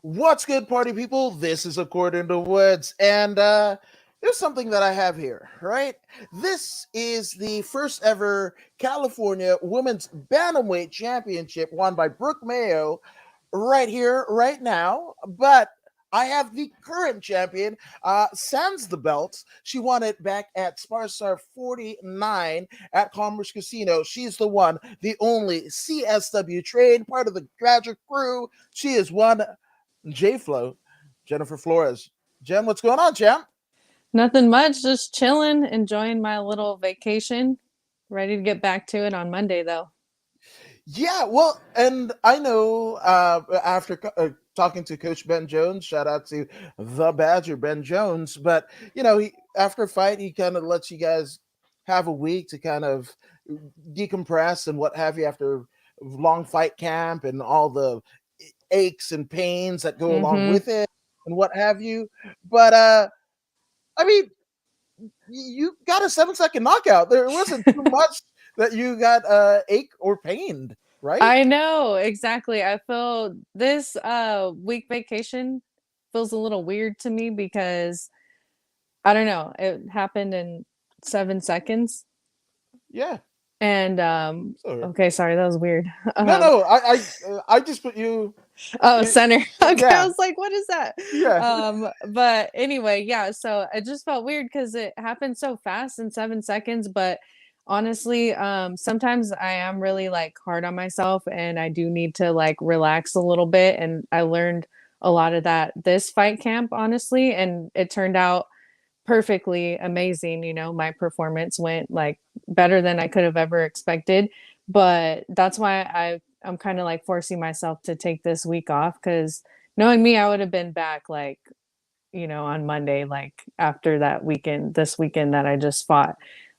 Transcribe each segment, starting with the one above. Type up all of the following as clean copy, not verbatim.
What's good, party people? This is Accord in the Woods, and there's something that I have here, right? This is the first ever California Women's Bantamweight Championship won by Brooke Mayo right here, right now. But I have the current champion, sans the belts. She won it back at Sparstar 49 at Commerce Casino. She's the one, the only CSW trained, part of the graduate crew. She is one JFlo, Jennifer Flores. Jen, what's going on, champ? Nothing much, just chilling, enjoying my little vacation. Ready to get back to it on Monday, though. Yeah, well, and I know after talking to Coach Ben Jones, shout out to the Badger Ben Jones, but after a fight, he kind of lets you guys have a week to kind of decompress and what have you after long fight camp and all the aches and pains that go along Mm-hmm. with it and what have you. But I mean, you got a 7 second knockout. There wasn't too much that you got ache or pained, right? I know, exactly. I feel this week vacation feels a little weird to me because I don't know, it happened in 7 seconds. Yeah. And So okay, sorry, that was weird. no, no, I just put you. Oh, center. Okay, I Yeah, was like, what is that? yeah. But anyway, yeah, so it just felt weird because it happened so fast in 7 seconds. But honestly, sometimes I am really like hard on myself and I do need to like relax a little bit. And I learned a lot of that this fight camp, honestly, and it turned out perfectly amazing. My performance went like better than I could have ever expected. But that's why I'm kind of like forcing myself to take this week off because knowing me, I would have been back like, on Monday, like after that weekend, this weekend that I just fought.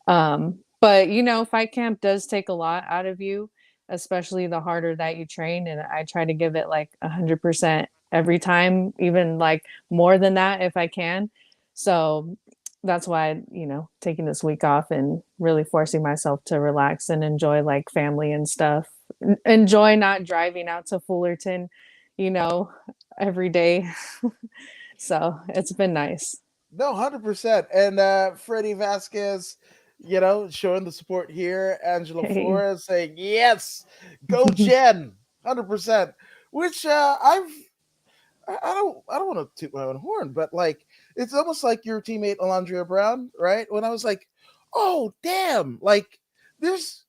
But fight camp does take a lot out of you, especially the harder that you train. And I try to give it like 100% every time, even like more than that if I can. So that's why, taking this week off and really forcing myself to relax and enjoy like family and stuff. Enjoy not driving out to Fullerton, you know, every day. So it's been nice. No, 100%. And Freddie Vasquez, showing the support here. Angela Hey. Flores saying, yes, go Jen, 100%. Which I don't want to toot my own horn, but like it's almost like your teammate Alondria Brown, right? When I was like, oh damn, like there's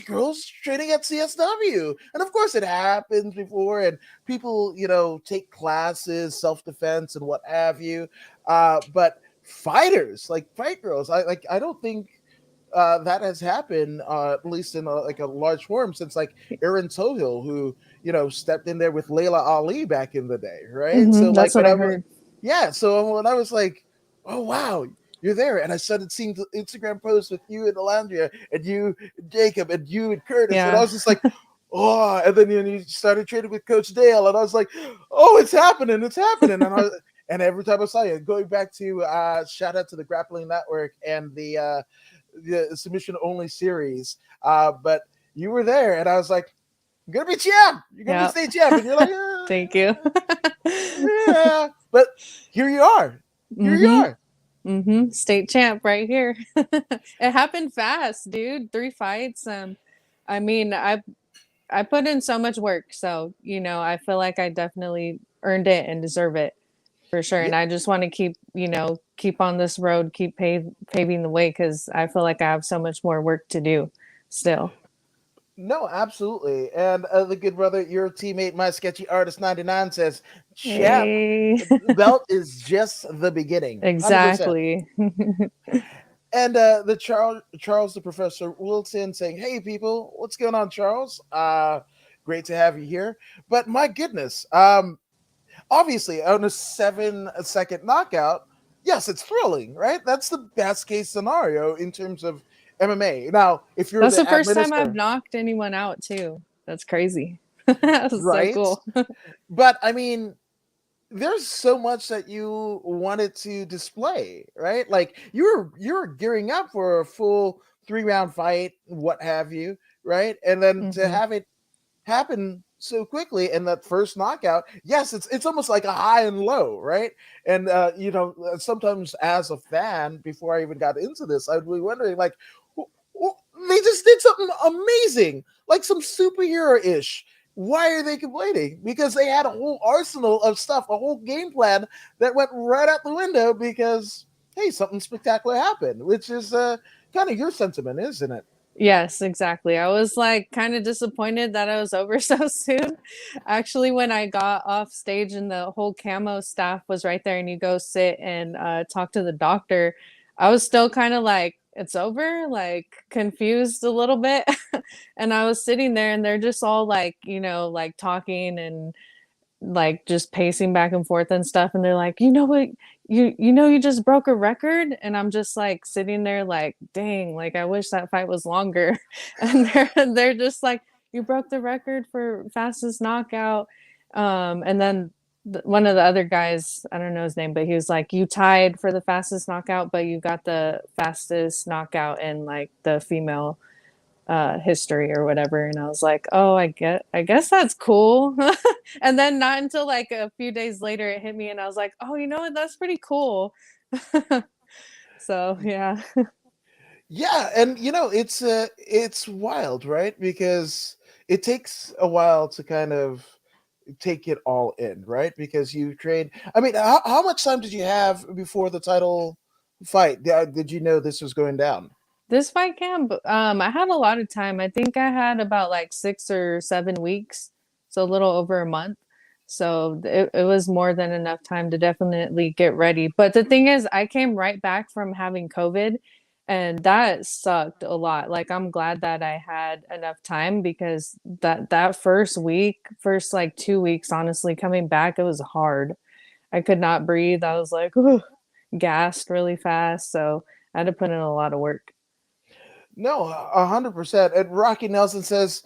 girls training at CSW, and of course it happens before, and people take classes, self defense, and what have you. But fighters, like fight girls, I don't think that has happened, at least in like a large form since like Erin Tohill, who stepped in there with Layla Ali back in the day, right? So That's like what when I I was, heard. yeah, so when I was like, oh wow, you're there, and I started seeing the Instagram posts with you and Alandria, and you, Jacob, and you and Curtis, and I Yeah. was just like, oh, and then you started trading with Coach Dale, and I was like, oh, it's happening, and every time I saw you, going back to shout out to the Grappling Network and the submission only series. But you were there, and I was like, "You're gonna be champ. You're gonna be Yep. state champ." And you're like, Thank you. "Yeah." But here you are. Here you Mm-hmm. are. State champ right here. It happened fast, dude. 3 fights. I mean, I put in so much work, so I feel like I definitely earned it and deserve it for sure. Yeah. And I just want to keep on this road, keep paving the way because I feel like I have so much more work to do still. No, absolutely. And the good brother, your teammate, my sketchy artist 99 says, "Champ, Hey. belt is just the beginning." 100%. Exactly. And the Charles the Professor Wilson saying, "Hey people, what's going on, Charles? Great to have you here. But my goodness, obviously on a 7 second knockout, yes, it's thrilling, right? That's the best case scenario in terms of MMA. Now, if you're That's the the first time I've administrator, knocked anyone out too. That's crazy. That was so right? cool. But I mean, there's so much that you wanted to display, right? Like you're gearing up for a full 3 round fight, what have you, right? And then to Hmm. have it happen so quickly in that first knockout. Yes, it's almost like a high and low, right? And sometimes as a fan, before I even got into this, I'd be wondering like, wh- they just did something amazing, like some superhero ish. Why are they complaining? Because they had a whole arsenal of stuff, a whole game plan that went right out the window because hey, something spectacular happened, which is kind of your sentiment, isn't it? Yes, exactly. I was like kind of disappointed that I was over so soon. Actually, when I got off stage and the whole camo staff was right there and you go sit and talk to the doctor, I was still kind of like, it's over, like confused a little bit. And I was sitting there and they're just all like, like talking and like just pacing back and forth and stuff, and they're like, you know what, you just broke a record, and I'm just like sitting there like, dang, like I wish that fight was longer. And they're just like, you broke the record for fastest knockout. And then one of the other guys, I don't know his name, but he was like, you tied for the fastest knockout, but you got the fastest knockout in like the female history or whatever. And I was like, oh, I guess that's cool. And then not until like a few days later it hit me and I was like, oh, you know what, that's pretty cool. So yeah. Yeah, and it's wild, right? Because it takes a while to kind of take it all in, right? Because you trained. I mean, how much time did you have before the title fight? Did you know this was going down? This fight camp, I had a lot of time. I think I had about like 6 or 7 weeks, so a little over a month. So it was more than enough time to definitely get ready. But the thing is, I came right back from having COVID, and that sucked a lot. Like I'm glad that I had enough time because that first week, first like 2 weeks, honestly, coming back, it was hard. I could not breathe. I was like, gassed really fast. So I had to put in a lot of work. No, 100%. And Rocky Nelson says,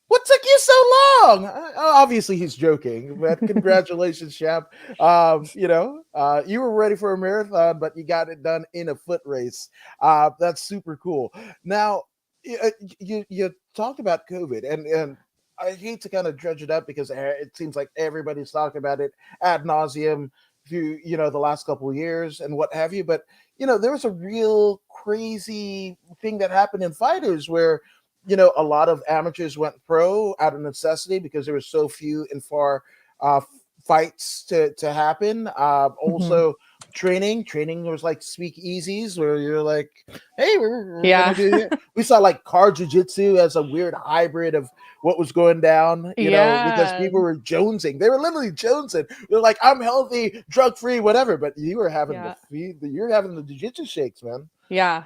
"What took you so long?" Obviously, he's joking, but congratulations, champ. You were ready for a marathon, but you got it done in a foot race. That's super cool. Now, you talked about COVID, and I hate to kind of dredge it up because it seems like everybody's talking about it ad nauseum through the last couple of years and what have you. But there was a real crazy thing that happened in fighters where a lot of amateurs went pro out of necessity because there were so few and far uh, fights to happen. Mhm. Also, training was like speakeasies where you're like, hey, we're gonna Yeah. do it. We saw like car jiu-jitsu as a weird hybrid of what was going down, because Yeah. people were jonesing. They were literally jonesing. They're like, I'm healthy, drug free, whatever. But you were having the Yeah. feed, you're having the jiu-jitsu shakes, man. Yeah.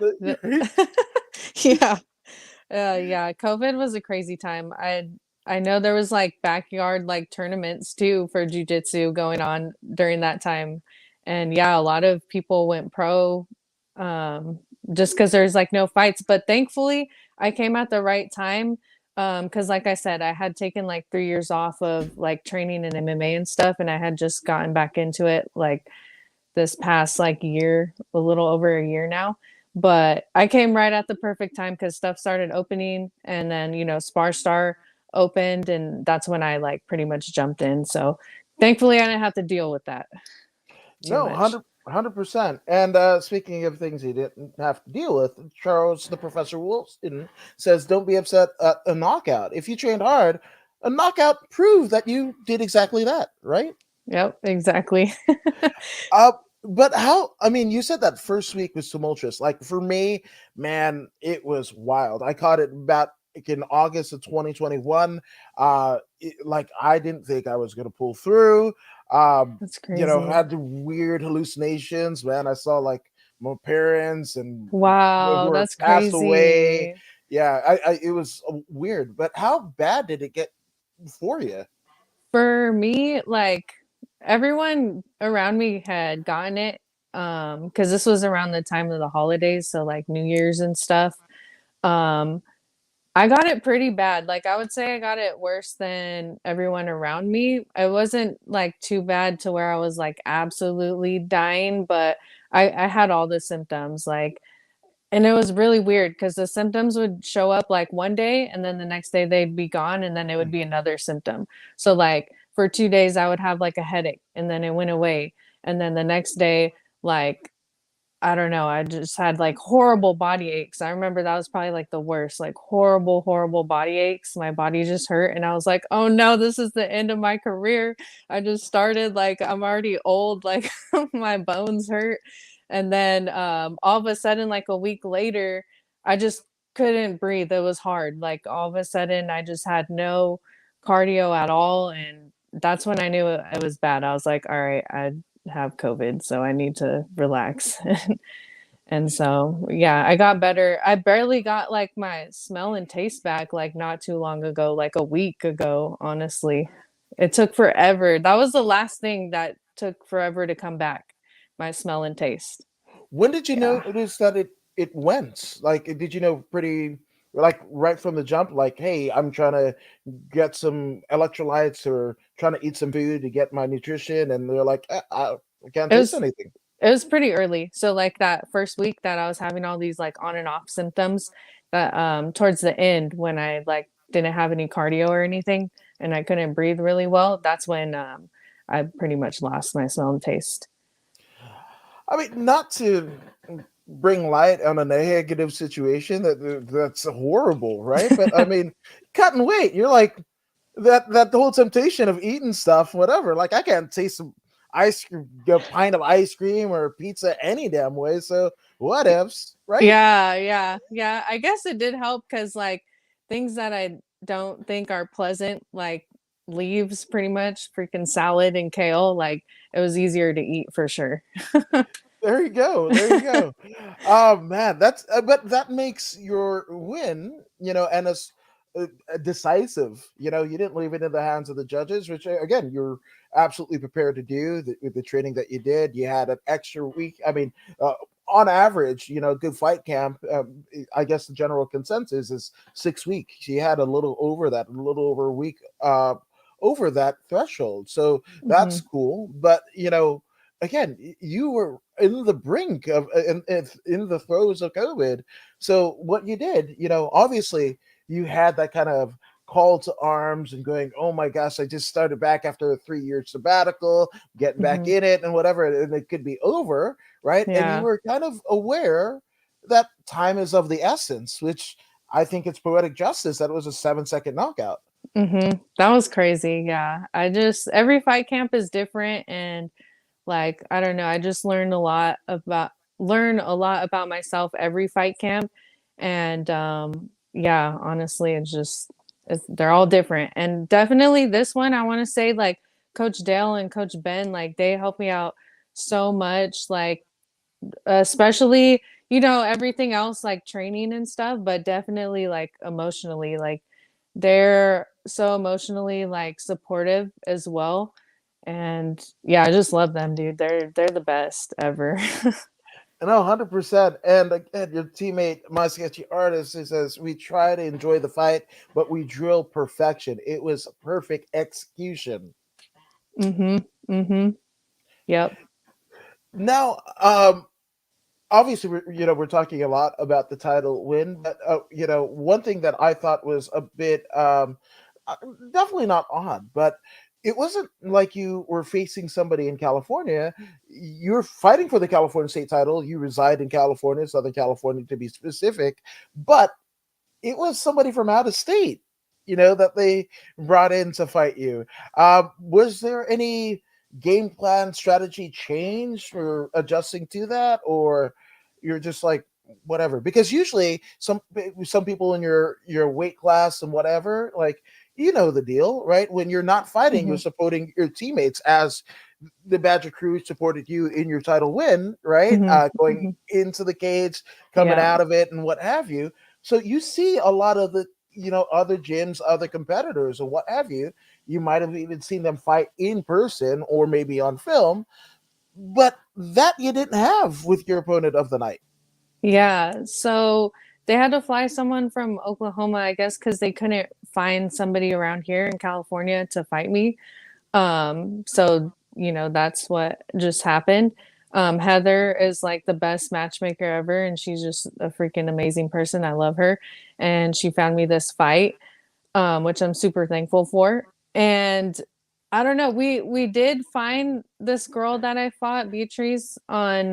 Yeah. Yeah. COVID was a crazy time. I know there was like backyard like tournaments too for jujitsu going on during that time. And yeah, a lot of people went pro um just because there's like no fights. But thankfully I came at the right time. Because like I said, I had taken like 3 years off of like training in MMA and stuff, and I had just gotten back into it like this past like year, a little over a year now. But I came right at the perfect time because stuff started opening, and then Sparstar opened, and that's when I like pretty much jumped in. So thankfully, I didn't have to deal with that too No, much. 100%. And speaking of things he didn't have to deal with, Charles, the Professor Wilson, says, "Don't be upset at a knockout. If you trained hard, a knockout proved that you did exactly that, right?" Yep, exactly. Uh, but how? I mean, you said that first week was tumultuous. Like for me, man, it was wild. I caught it about like, in August of 2021. Like I didn't think I was gonna pull through. That's crazy. Had the weird hallucinations. Man, I saw like my parents and who Wow, were that's passed away. crazy. Yeah, it was weird. But how bad did it get for you? For me, like everyone around me had gotten it because this was around the time of the holidays, so like New Year's and stuff. Um I got it pretty bad. Like I would say I got it worse than everyone around me. It wasn't like too bad to where I was like absolutely dying, but I had all the symptoms. Like And it was really weird because the symptoms would show up like one day and then the next day they'd be gone and then it would be another symptom. So like for 2 days I would have like a headache and then it went away. And then the next day, like I don't know, I just had like horrible body aches. I remember that was probably like the worst, like horrible, horrible body aches. My body just hurt and I was like, oh no, this is the end of my career. I just started, like I'm already old, like my bones hurt. And then all of a sudden, like a week later, I just couldn't breathe. It was hard. Like all of a sudden I just had no cardio at all. And that's when I knew it was bad. I was like, all right, I have COVID, so I need to relax. And so, yeah, I got better. I barely got like my smell and taste back like not too long ago, like a week ago, honestly. It took forever. That was the last thing that took forever to come back, my smell and taste. When did you Yeah. notice that it went? Like, did you know pretty like right from the jump? Like, hey, I'm trying to get some electrolytes or trying to eat some food to get my nutrition, and they're like, I can't It taste was anything. it was pretty early. So like that first week that I was having all these like on and off symptoms, that towards the end when I like didn't have any cardio or anything and I couldn't breathe really well, that's when I pretty much lost my smell and taste. I mean, not to bring light on a negative situation that's horrible, right? But I mean, cutting weight, you're like that the whole temptation of eating stuff, whatever. Like I can't taste some ice cream, a pint of ice cream or pizza any damn way. So what ifs, right? Yeah, yeah, yeah. I guess it did help because like things that I don't think are pleasant, like leaves, pretty much, freaking salad and kale, like it was easier to eat for sure. There you go. There you go. Oh man, that's but that makes your win, and decisive. You didn't leave it in the hands of the judges, which again you're absolutely prepared to do with the training that you did. You had an extra week. I mean, on average, good fight camp. I guess the general consensus is 6 weeks. You had a little over that, a little over a week. Over that threshold. So that's Hmm. cool. But again, you were in the brink of in the throes of COVID. So what you did, obviously you had that kind of call to arms and going, oh my gosh, I just started back after a 3 year sabbatical, getting back Hmm. in it and whatever, and it could be over, right? And you Yeah. were kind of aware that time is of the essence, which I think it's poetic justice that it was a 7-second knockout. That was crazy. Yeah. I just every fight camp is different and like I don't know, I just learn a lot about myself every fight camp and yeah, honestly they're all different. And definitely this one I want to say like Coach Dale and Coach Ben like they helped me out so much like especially everything else like training and stuff but definitely like emotionally like they're so emotionally like supportive as well and yeah I just love them dude they're the best ever. No, 100%. And again, your teammate, my sketchy artist, he says, we try to enjoy the fight, but we drill perfection. It was perfect execution. Mhm. Mhm. Yep. Now, obviously, we're talking a lot about the title win, but, one thing that I thought was a bit, uh, definitely not odd, but it wasn't like you were facing somebody in California. You're fighting for the California state title. You reside in California, Southern California to be specific, but it was somebody from out of state, that they brought in to fight you. Was there any game plan strategy change or adjusting to that, or you're just like whatever? Because usually some people in your weight class and whatever, like the deal, right? When you're not fighting, you're Mhm. supporting your teammates as the Badger crew supported you in your title win, right? Mhm. Going Mhm. into the cage, coming Yeah. out of it, and what have you. So you see a lot of the other gyms, other competitors, and what have you. You might have even seen them fight in person or maybe on film, but that you didn't have with your opponent of the night. Yeah, so they had to fly someone from Oklahoma, I guess, because they couldn't find somebody around here in California to fight me. So, that's what just happened. Heather is like the best matchmaker ever, and she's just a freaking amazing person. I love her, and she found me this fight, which I'm super thankful for. And I don't know, we did find this girl that I fought, Beatrice, on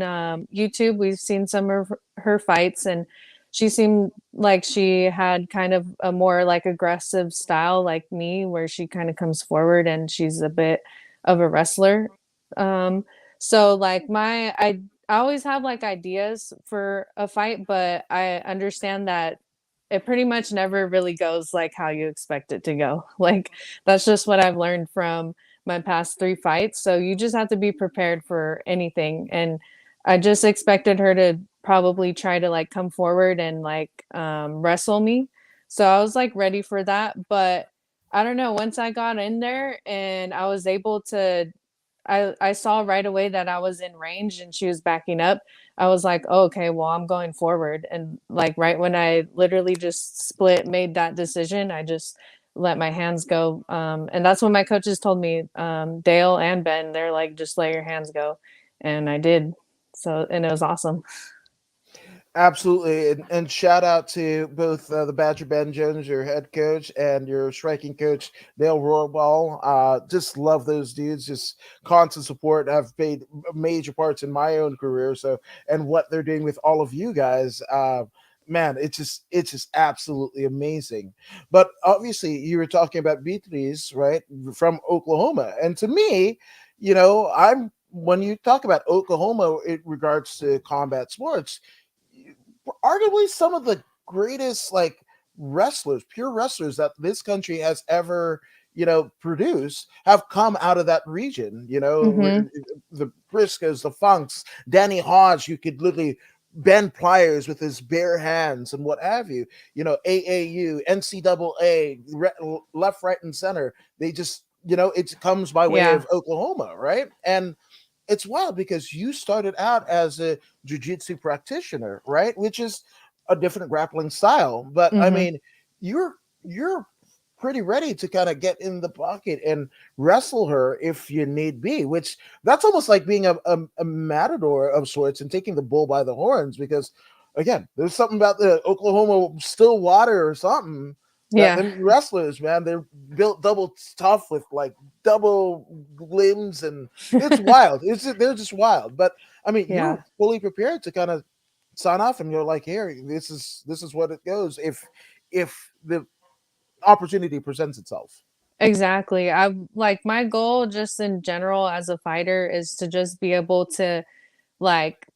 YouTube. We've seen some of her fights, and she seemed like she had kind of a more like aggressive style like me, where she kind of comes forward and she's a bit of a wrestler. Um, so like I always have like ideas for a fight, but I understand that it pretty much never really goes like how you expect it to go. Like that's just what I've learned from my past 3 fights. So you just have to be prepared for anything. And I just expected her to probably try to like come forward and like wrestle me. So I was like ready for that, but I don't know, once I got in there and I was able to I saw right away that I was in range and she was backing up. I was like, oh, okay, well, I'm going forward. And like right when I literally just made that decision, I just let my hands go. And that's when my coaches told me, Dale and Ben, they're like, just let your hands go. And I did. So, and it was awesome. Absolutely, and shout out to both the Badger Ben Jones, your head coach, and your striking coach Dale Royball. Just love those dudes. Just constant support. Have played major parts in my own career. So, and what they're doing with all of you guys, man, it's just absolutely amazing. But obviously, you were talking about Beatriz, right, from Oklahoma, and to me, I'm when you talk about Oklahoma in regards to combat sports, arguably some of the greatest like wrestlers, pure wrestlers that this country has ever produced have come out of that region. Hmm. The Briscoes, the Funks, Danny Hodge, you could literally bend pliers with his bare hands and what have you. AAU, NCAA, left, right, and center. They just it comes by way Yeah. of Oklahoma, right? And it's wild because you started out as a jiu-jitsu practitioner, right? Which is a different grappling style. But I Hmm. mean, you're pretty ready to kind of get in the pocket and wrestle her if you need be, which that's almost like being a matador of sorts and taking the bull by the horns, because again, there's something about the Oklahoma still water or something that Yeah. them wrestlers, man, they're built double tough with like double limbs, and it's wild. They're just wild. But I mean, Yeah. you're fully prepared to kind of sign off, and you're like, here, this is what it goes if the opportunity presents itself. Exactly. I like my goal just in general as a fighter is to just be able to like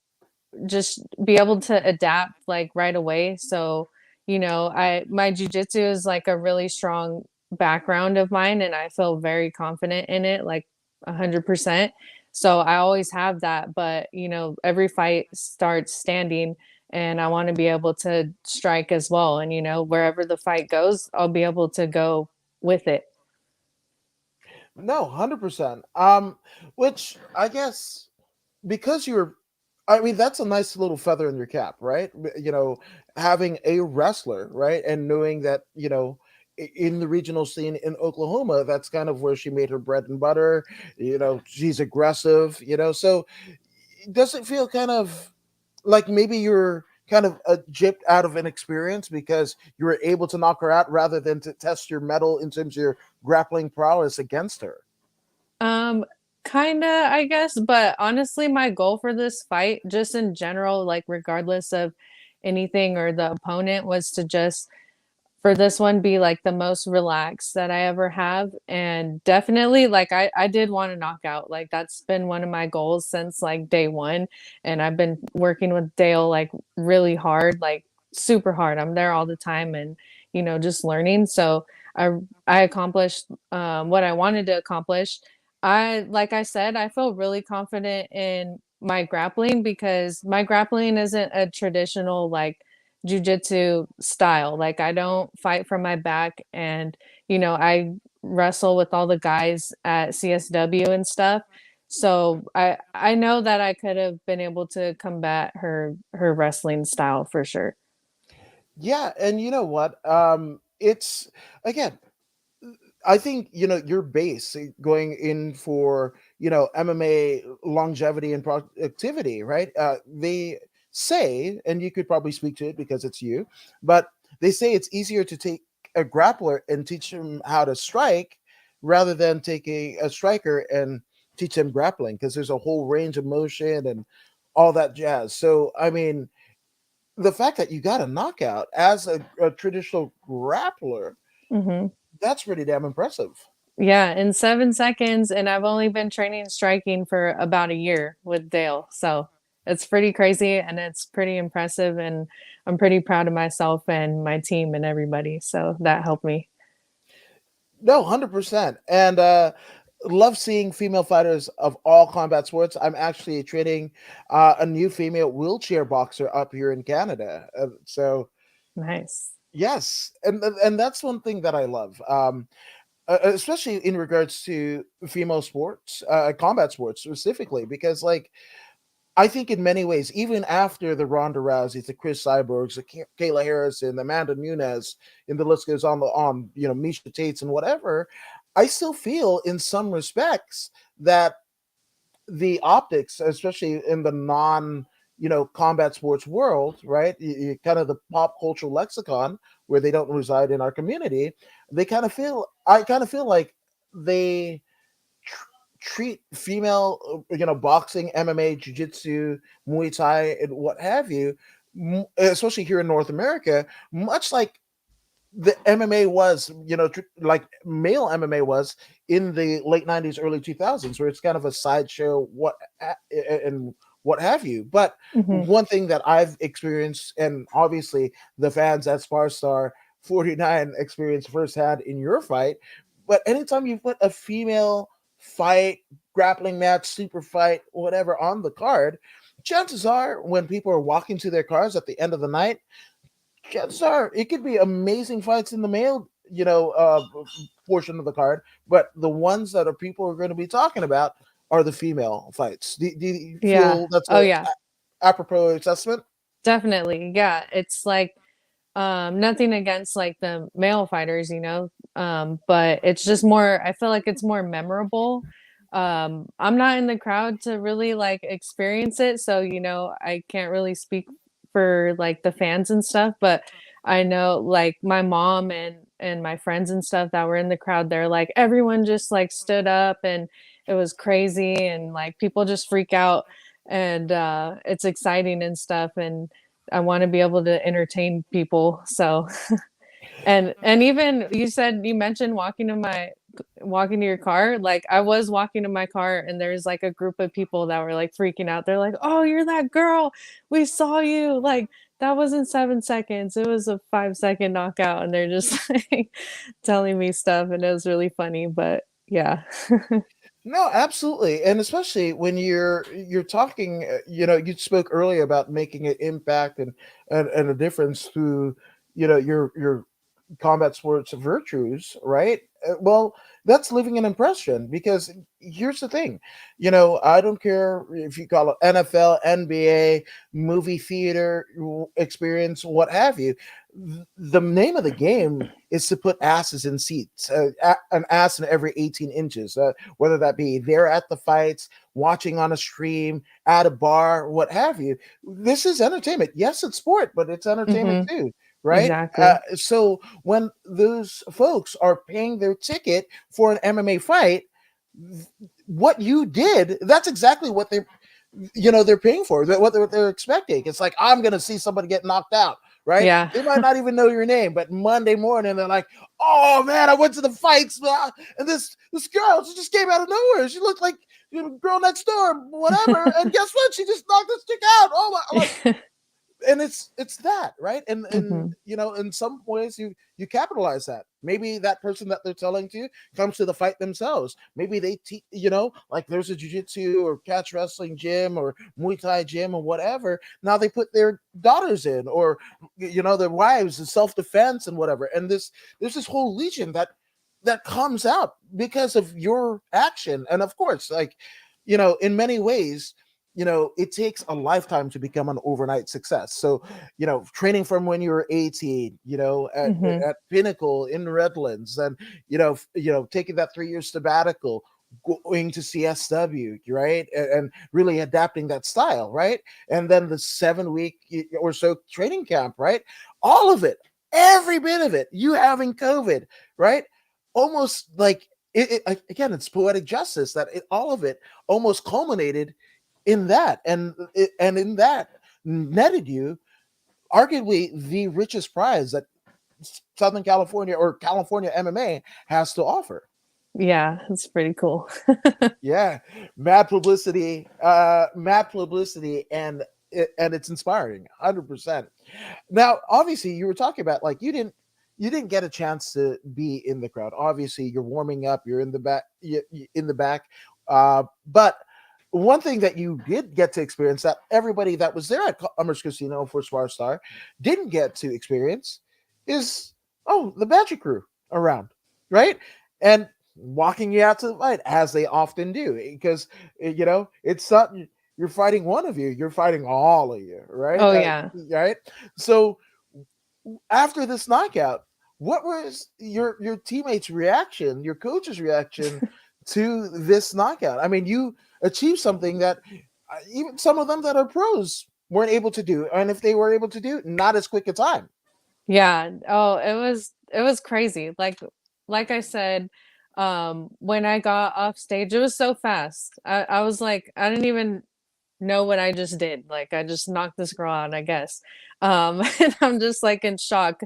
just be able to adapt like right away. So, I my jujitsu is like a really strong background of mine and I feel very confident in it, like 100%. So I always have that, but every fight starts standing and I want to be able to strike as well. And wherever the fight goes, I'll be able to go with it. No, 100%. Which I guess because you're I mean, that's a nice little feather in your cap, right? Having a wrestler, right? And knowing that, in the regional scene in Oklahoma, that's kind of where she made her bread and butter. She's aggressive, so does it feel kind of like maybe you're kind of gypped out of an experience because you were able to knock her out rather than to test your mettle in terms of your grappling prowess against her? Um, Kinda, I guess, but honestly, my goal for this fight, just in general, like regardless of anything or the opponent, was to just for this one be like the most relaxed that I ever have. And definitely like I did want to knock out. Like that's been one of my goals since like day one. And I've been working with Dale like really hard, like super hard. I'm there all the time and just learning. So I I accomplished what I wanted to accomplish. Like I said, I feel really confident in my grappling because my grappling isn't a traditional like jujitsu style. Like I don't fight from my back and I wrestle with all the guys at CSW and stuff. So I know that I could have been able to combat her wrestling style for sure. Yeah, and you know what? It's again, I think your base going in for MMA longevity and productivity, right? They say, and you could probably speak to it because it's you, but they say it's easier to take a grappler and teach him how to strike rather than take a striker and teach them grappling, because there's a whole range of motion and all that jazz. So, I mean, the fact that you got a knockout as a traditional grappler, Mhm. that's pretty damn impressive. Yeah, in 7 seconds, and I've only been training striking for about a year with Dale, so it's pretty crazy, and it's pretty impressive, and I'm pretty proud of myself and my team and everybody, so that helped me. No, 100%. And love seeing female fighters of all combat sports. I'm actually training a new female wheelchair boxer up here in Canada. So Nice. yes, and that's one thing that I love. Especially in regards to female sports, combat sports specifically, because like I think in many ways, even after the Ronda Rouseys, the Chris Cyborgs, the Kayla Harrison, the Amanda Nunes, and the list goes on, Misha Tates and whatever, I still feel in some respects that the optics, especially in the combat sports world, right? Kind of the pop cultural lexicon where they don't reside in our community, I kind of feel like they treat female, boxing, MMA, jiu-jitsu, Muay Thai, and what have you, especially here in North America, much like the MMA was, like male MMA was in the late 90s, early 2000s, where it's kind of a sideshow, and what have you. But Mhm. one thing that I've experienced, and obviously the fans at Sparstar 49 experienced firsthand in your fight, but anytime you put a female fight, grappling match, super fight, whatever on the card, chances are when people are walking to their cars at the end of the night, chances are it could be amazing fights in the male, portion of the card, but the ones that are people are going to be talking about are the female fights. Do you Yeah. feel that's Oh, a yeah. apropos assessment? Definitely, yeah, it's like, nothing against, like, the male fighters, but it's just more I feel like it's more memorable. I'm not in the crowd to really, like, experience it, so, I can't really speak for, like, the fans and stuff, but I know, like, my mom and my friends and stuff that were in the crowd, they're like, everyone just, like, stood up, and it was crazy, and, like, people just freak out, and, it's exciting and stuff, and I wanna be able to entertain people, so and even you mentioned walking to your car, like, I was walking to my car, and there's, like, a group of people that were, like, freaking out, they're like, "Oh, you're that girl, we saw you," like, that wasn't 7 seconds, it was a 5-second knockout, and they're just, like, telling me stuff, and it was really funny, but yeah. No, absolutely, and especially when you're talking. You spoke earlier about making an impact and a difference through, your combat sports virtues, right? Well, that's leaving an impression, because here's the thing, I don't care if you call it NFL, NBA, movie theater experience, what have you. The name of the game is to put asses in seats, an ass in every 18 inches, whether that be there at the fights, watching on a stream, at a bar, what have you. This is entertainment. Yes, it's sport, but it's entertainment Mhm. too, right? Exactly. So when those folks are paying their ticket for an MMA fight, what you did, that's exactly what they're paying for, what they're expecting. It's like, I'm gonna see somebody get knocked out, right? Yeah. They might not even know your name, but Monday morning they're like, oh man, I went to the fights, and this girl, she just came out of nowhere. She looked like, girl next door, whatever, and guess what, she just knocked this chick out. Oh my, like, and it's that, right? And Mhm. in some ways you capitalize that. Maybe that person that they're telling to comes to the fight themselves. Maybe they like there's a jiu-jitsu or catch wrestling gym or Muay Thai gym or whatever. Now they put their daughters in, or their wives in self-defense and whatever. And there's this whole legion that comes out because of your action. And of course, like, in many ways, it takes a lifetime to become an overnight success. So, training from when you were 18, Mhm. at Pinnacle in Redlands, and taking that 3 year sabbatical, going to CSW, right? And really adapting that style, right? And then the 7 week or so training camp, right? All of it, every bit of it, you having COVID, right? Almost like again, it's poetic justice that all of it almost culminated in that, and in that netted you arguably the richest prize that Southern California or California MMA has to offer. Yeah, it's pretty cool. Yeah, mad publicity, and it's inspiring, 100%. Now, obviously, you were talking about like you didn't get a chance to be in the crowd. Obviously, you're warming up, you're in the back, in the back. But one thing that you did get to experience that everybody that was there at Ummers Casino for Sparstar didn't get to experience is the Magic crew around, right? And walking you out to the fight as they often do, because it's not you're fighting one of you, you're fighting all of you, right? Oh yeah. Right. So after this knockout, what was your teammates' reaction, your coach's reaction to this knockout? I mean, you achieved something that even some of them that are pros weren't able to do, and if they were able to do, not as quick a time. Yeah. Oh, it was crazy. Like I said, when I got off stage, it was so fast. I was like, I didn't even know what I just did. Like I just knocked this girl out, I guess. And I'm just like in shock.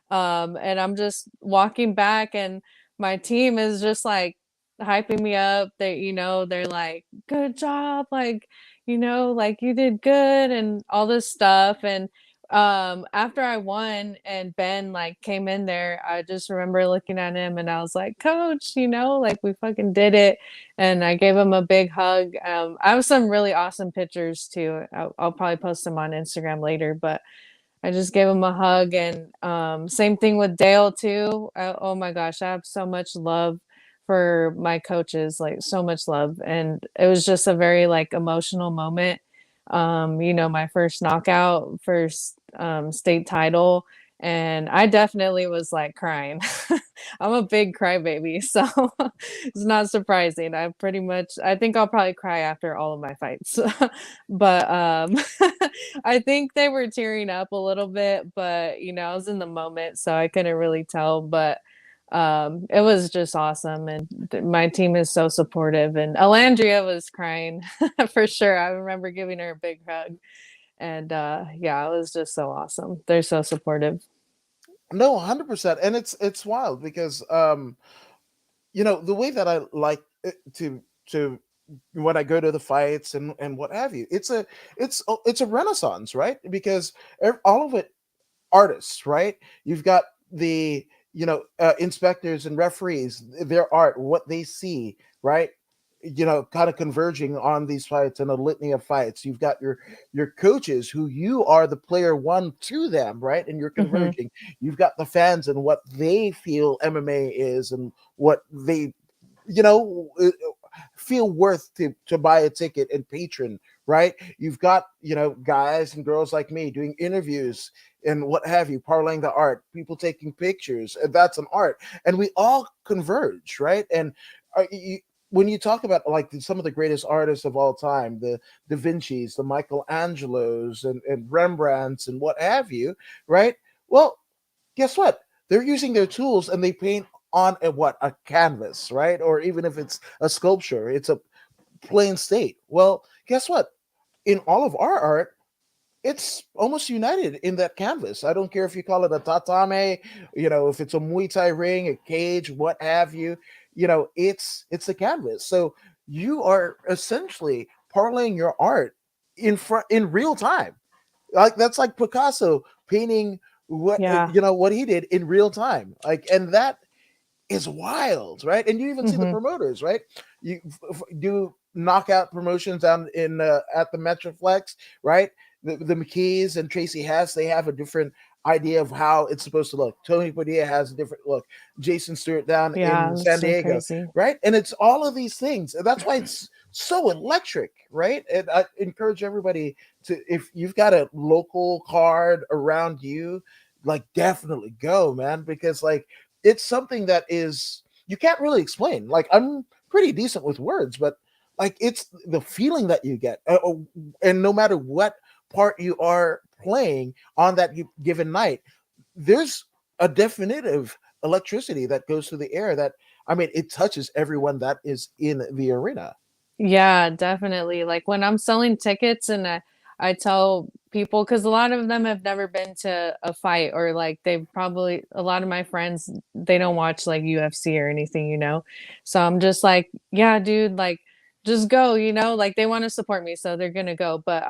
And I'm just walking back and my team is just like hyping me up. They're like, good job, like, like you did good and all this stuff. And after I won and Ben like came in there, I just remember looking at him and I was like, Coach, like we fucking did it. And I gave him a big hug. I have some really awesome pictures too. I'll probably post them on Instagram later, but I just gave him a hug. And same thing with Dale too. Oh my gosh, I have so much love for my coaches, like so much love. And it was just a very like emotional moment. My first knockout, first state title. And I definitely was like crying. I'm a big crybaby, so it's not surprising. I think I'll probably cry after all of my fights. But I think they were tearing up a little bit, but I was in the moment, so I couldn't really tell. But it was just awesome, and my team is so supportive. And Alandria was crying for sure. I remember giving her a big hug, and yeah, it was just so awesome. They're so supportive. No, 100%, and it's wild because the way that I like to when I go to the fights and what have you, it's a renaissance, right? Because all of it artists, right? You've got the inspectors and referees, their art, what they see, right? Kind of converging on these fights and a litany of fights. You've got your coaches who you are the player one to them, right? And you're Hmm. converging. You've got the fans and what they feel MMA is and what they you know feel worth to buy a ticket and patron, right? You've got guys and girls like me doing interviews and what have you, parlaying the art, people taking pictures, and that's an art, and we all converge, right? And when you talk about like some of the greatest artists of all time, the Da Vinci's, the Michelangelos, and Rembrandts, and what have you, right? Well, guess what? They're using their tools and they paint on a canvas, right? Or even if it's a sculpture, it's a plain state. Well, guess what? In all of our art, it's almost united in that canvas. I don't care if you call it a tatame, if it's a Muay Thai ring, a cage, what have you. It's the canvas. So you are essentially parlaying your art in real time. Like that's like Picasso painting Yeah. what he did in real time. Like, and that is wild, right? And you even see the Hmm. promoters, right? You do knockout promotions down in at the Metroflex, right? The McKees and Tracy Hess, they have a different idea of how it's supposed to look. Tony Padilla has a different look. Jason Stewart down Yeah, in it's San so Diego, crazy. right? And it's all of these things. And that's why it's so electric, right? And I encourage everybody to, if you've got a local card around you, like definitely go, man, because like it's something that is you can't really explain. Like I'm pretty decent with words, but like it's the feeling that you get, and no matter what part you are playing on that given night, there's a definitive electricity that goes through the air that, I mean, it touches everyone that is in the arena. Yeah, definitely. Like when I'm selling tickets and I tell people, because a lot of them have never been to a fight, or like they've probably, a lot of my friends, they don't watch like UFC or anything, you know? So I'm just like, yeah, dude, like just go, you know? Like they want to support me, so they're gonna go. But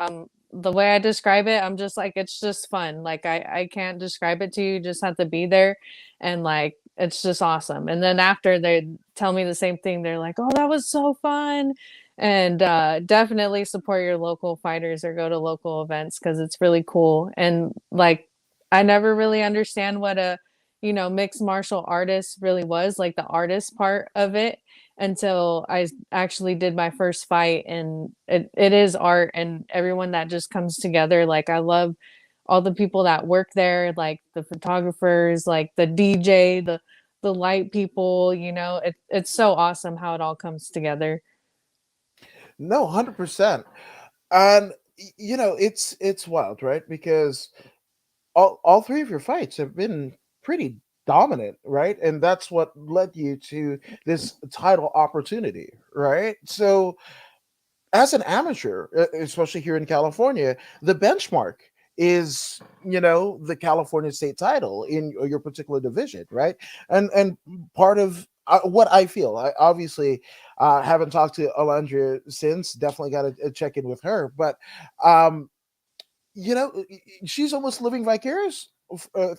the way I describe it, I'm just like, it's just fun. Like I can't describe it to you, you just have to be there, and like it's just awesome. And then after they tell me the same thing, they're like, oh, that was so fun. And definitely support your local fighters or go to local events because it's really cool. And like I never really understand what a, you know, mixed martial artist really was, like the artist part of it, until I actually did my first fight. And it is art, and everyone that just comes together. Like I love all the people that work there, like the photographers, like the DJ, the light people, you know, it's so awesome how it all comes together. No, 100%. And you know, it's wild, right? Because all three of your fights have been pretty dominant, right? And that's what led you to this title opportunity, right? So as an amateur, especially here in California, the benchmark is, you know, the California state title in your particular division, right? And part of what I feel, I obviously haven't talked to Alandria since. Definitely got to check in with her, but um, you know, she's almost living vicarious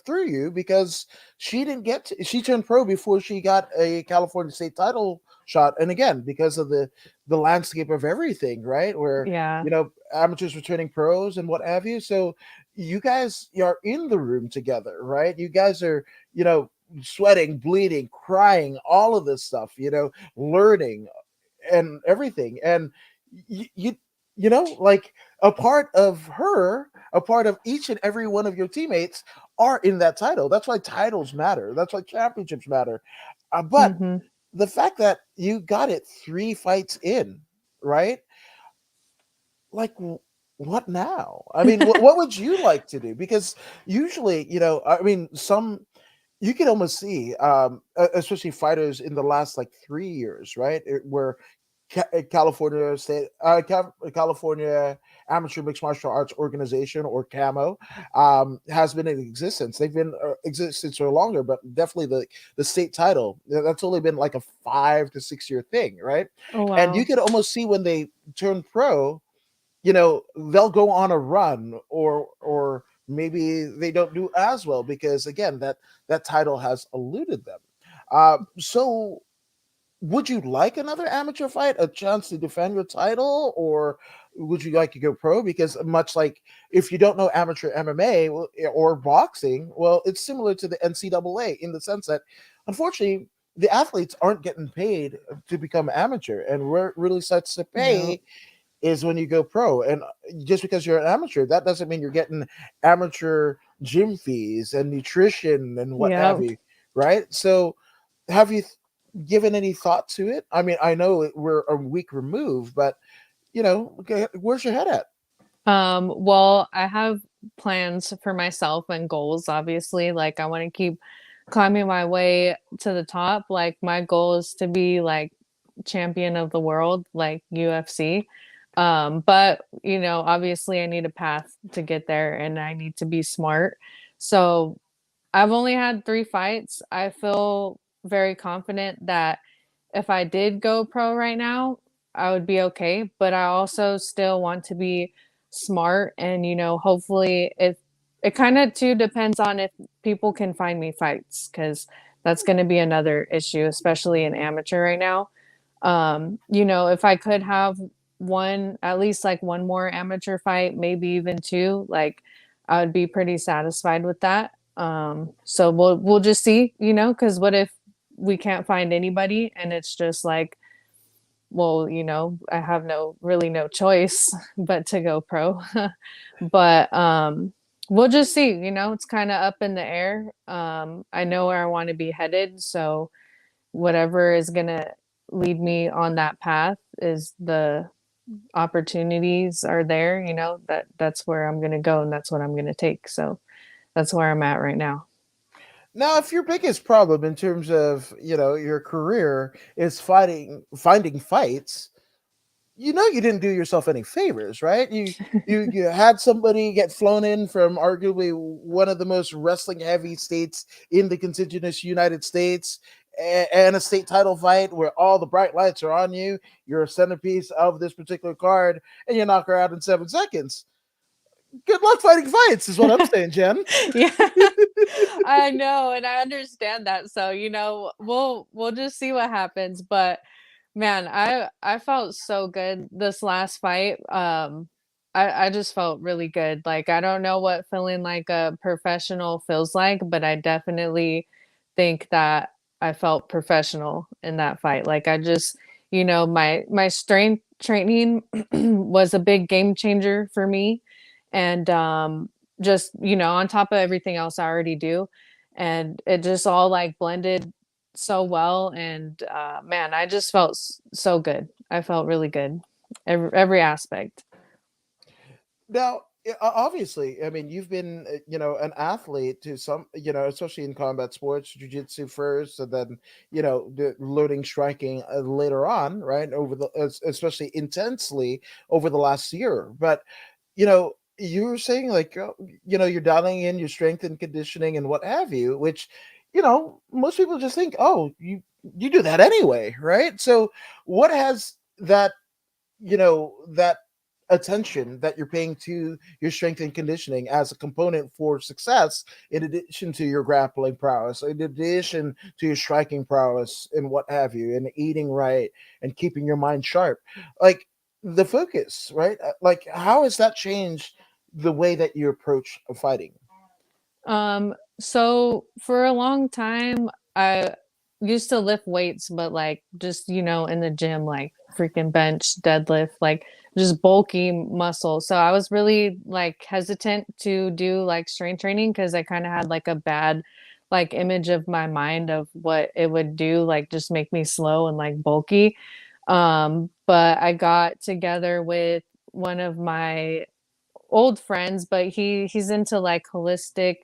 through you because she didn't get to, she turned pro before she got a California state title shot, and again because of the landscape of everything, right? Where, Yeah. you know, amateurs returning pros and what have you. So you guys are in the room together, right? You guys are, you know, sweating, bleeding, crying, all of this stuff, you know, learning and everything. And you you know, like a part of her, a part of each and every one of your teammates are in that title. That's why titles matter. That's why championships matter. But Mhm. the fact that you got it 3 fights in, right? Like, what now? I mean, what would you like to do? Because usually, you know, I mean, some you can almost see, especially fighters in the last like 3 years, right? Where California State, California Amateur Mixed Martial Arts Organization, or CAMO, has been in existence. They've been existence for longer, but definitely the state title, that's only been like a 5 to 6 year thing, right? Oh, And you wow. could almost see when they turn pro, you know, they'll go on a run, or maybe they don't do as well because again that title has eluded them. So would you like another amateur fight, a chance to defend your title, or would you like to go pro? Because much like, if you don't know amateur MMA, or boxing, well, it's similar to the NCAA in the sense that, unfortunately, the athletes aren't getting paid to become amateur, and where it really starts to Yep. pay is when you go pro. And just because you're an amateur, that doesn't mean you're getting amateur gym fees and nutrition and what have Yep. you, right? So have you given any thought to it? I mean, I know we're a week removed, but you know, okay, where's your head at? Well, I have plans for myself and goals, obviously. Like I want to keep climbing my way to the top. Like my goal is to be like champion of the world, like UFC. But you know, obviously I need a path to get there and I need to be smart. So I've only had 3 fights. I feel very confident that if I did go pro right now, I would be okay. But I also still want to be smart, and, you know, hopefully it kind of too depends on if people can find me fights, because that's going to be another issue, especially in amateur right now. You know, if I could have one, at least like one more amateur fight, maybe even two, like I would be pretty satisfied with that. So we'll just see, you know, because what if we can't find anybody and it's just like, well, you know, I have no choice but to go pro. But we'll just see, you know, it's kind of up in the air. I know where I want to be headed, so whatever is gonna lead me on that path is the opportunities are there, that's where I'm gonna go and that's what I'm gonna take. So that's where I'm at right now. Now, if your biggest problem in terms of your career is finding fights, you didn't do yourself any favors, right? You had somebody get flown in from arguably one of the most wrestling heavy states in the contiguous United States, and a state title fight where all the bright lights are on you. You're a centerpiece of this particular card, and you knock her out in 7 seconds. Good luck fighting fights, is what I'm saying, Jen. Yeah. I know, and I understand that. So, we'll just see what happens. But man, I felt so good this last fight. I just felt really good. Like I don't know what feeling like a professional feels like, but I definitely think that I felt professional in that fight. Like I just, my strength training was a big game changer for me. And just, on top of everything else I already do. And it just all like blended so well. And man, I just felt so good. I felt really good, every aspect. Now, obviously, I mean, you've been, an athlete to some, especially in combat sports, jujitsu first, and then, the loading, striking later on, right? Especially intensely over the last year. But, you were saying like, you're dialing in your strength and conditioning and what have you, which, most people just think, oh, you do that anyway, right? So, what has that attention that you're paying to your strength and conditioning as a component for success, in addition to your grappling prowess, in addition to your striking prowess and what have you, and eating right and keeping your mind sharp, like the focus, right? Like, how has that changed the way that you approach fighting? So for a long time, I used to lift weights, but like just, in the gym, like freaking bench, deadlift, like just bulky muscle. So I was really like hesitant to do like strength training because I kind of had like a bad like image of my mind of what it would do, like just make me slow and like bulky. But I got together with one of my old friends, but he's into like holistic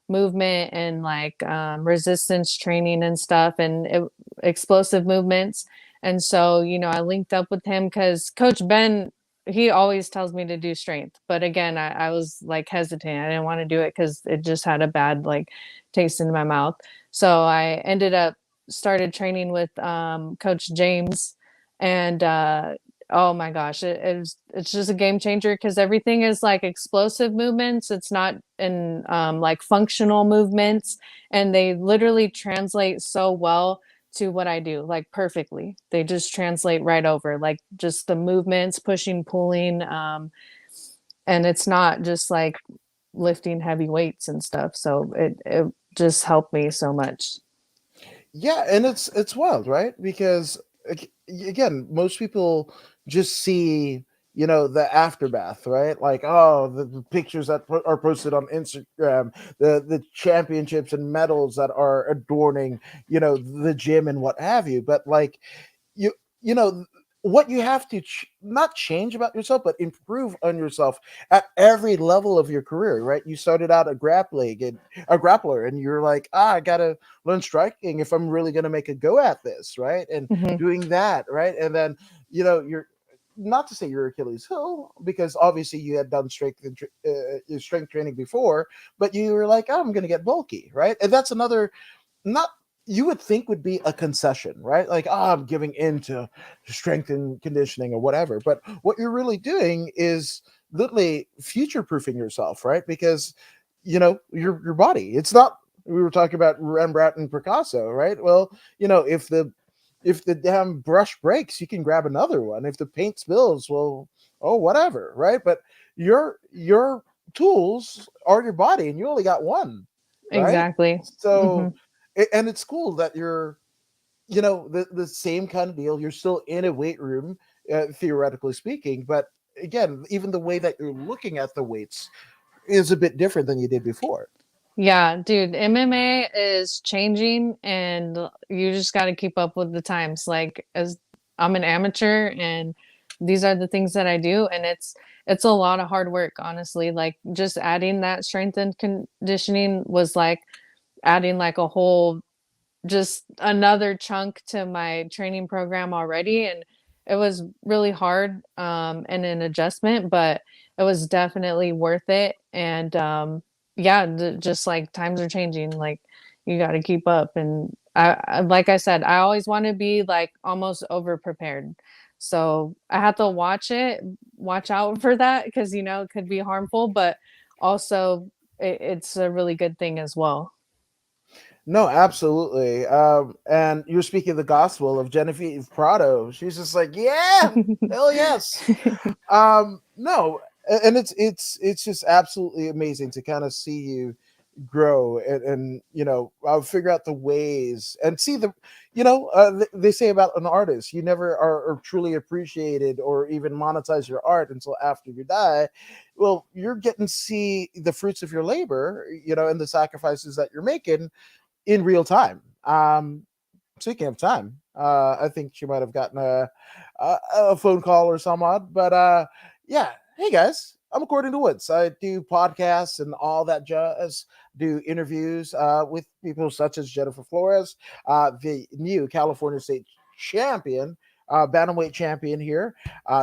movement and like resistance training and stuff and explosive movements. And so, I linked up with him because Coach Ben, he always tells me to do strength. But again, I was like hesitant. I didn't want to do it because it just had a bad like taste in my mouth. So I ended up started training with Coach James and oh my gosh, it's just a game changer because everything is like explosive movements. It's not in like functional movements, and they literally translate so well to what I do, like perfectly. They just translate right over, like just the movements, pushing, pulling, and it's not just like lifting heavy weights and stuff. So it just helped me so much. Yeah, and it's wild, right? Because again, most people just see, the aftermath, right? Like, oh, the pictures that are posted on Instagram, the championships and medals that are adorning, the gym and what have you. But like, you you know what you have to not change about yourself, but improve on yourself at every level of your career, right? You started out a grappler, and you're like, I gotta learn striking if I'm really gonna make a go at this, right? And Hmm. doing that, right? And then you're not to say your Achilles heel, because obviously you had done your strength training before, but you were like, oh, I'm gonna get bulky, right? And that's another, not, you would think would be a concession, right? Like, I'm giving in to strength and conditioning or whatever. But what you're really doing is literally future proofing yourself, right? Because your body. It's not. We were talking about Rembrandt and Picasso, right? Well, if the damn brush breaks, you can grab another one. If the paint spills, well, oh, whatever, right? But your tools are your body, and you only got one, right? Exactly. Hmm. So, and it's cool that you're, the same kind of deal. You're still in a weight room, theoretically speaking, but again, even the way that you're looking at the weights is a bit different than you did before. Yeah, dude, MMA is changing and you just got to keep up with the times. Like as I'm an amateur and these are the things that I do and it's a lot of hard work, honestly. Like just adding that strength and conditioning was like adding like a whole just another chunk to my training program already, and it was really hard and an adjustment, but it was definitely worth it. And yeah, just like times are changing, like you got to keep up. And like I said, I always want to be like almost over prepared, so I have to watch out for that because it could be harmful, but also it's a really good thing as well. No, absolutely. And you're speaking the gospel of Genevieve Prado. She's just like, yeah, hell yes. No, and it's just absolutely amazing to kind of see you grow and I'll figure out the ways and see they say about an artist, you never are truly appreciated or even monetize your art until after you die. Well, you're getting to see the fruits of your labor, and the sacrifices that you're making in real time. Speaking of time, I think she might have gotten a phone call or some odd, but yeah. Hey guys, I'm According to Woods. I do podcasts and all that jazz. Do interviews with people such as Jennifer Flores, the new California State champion, bantamweight champion here.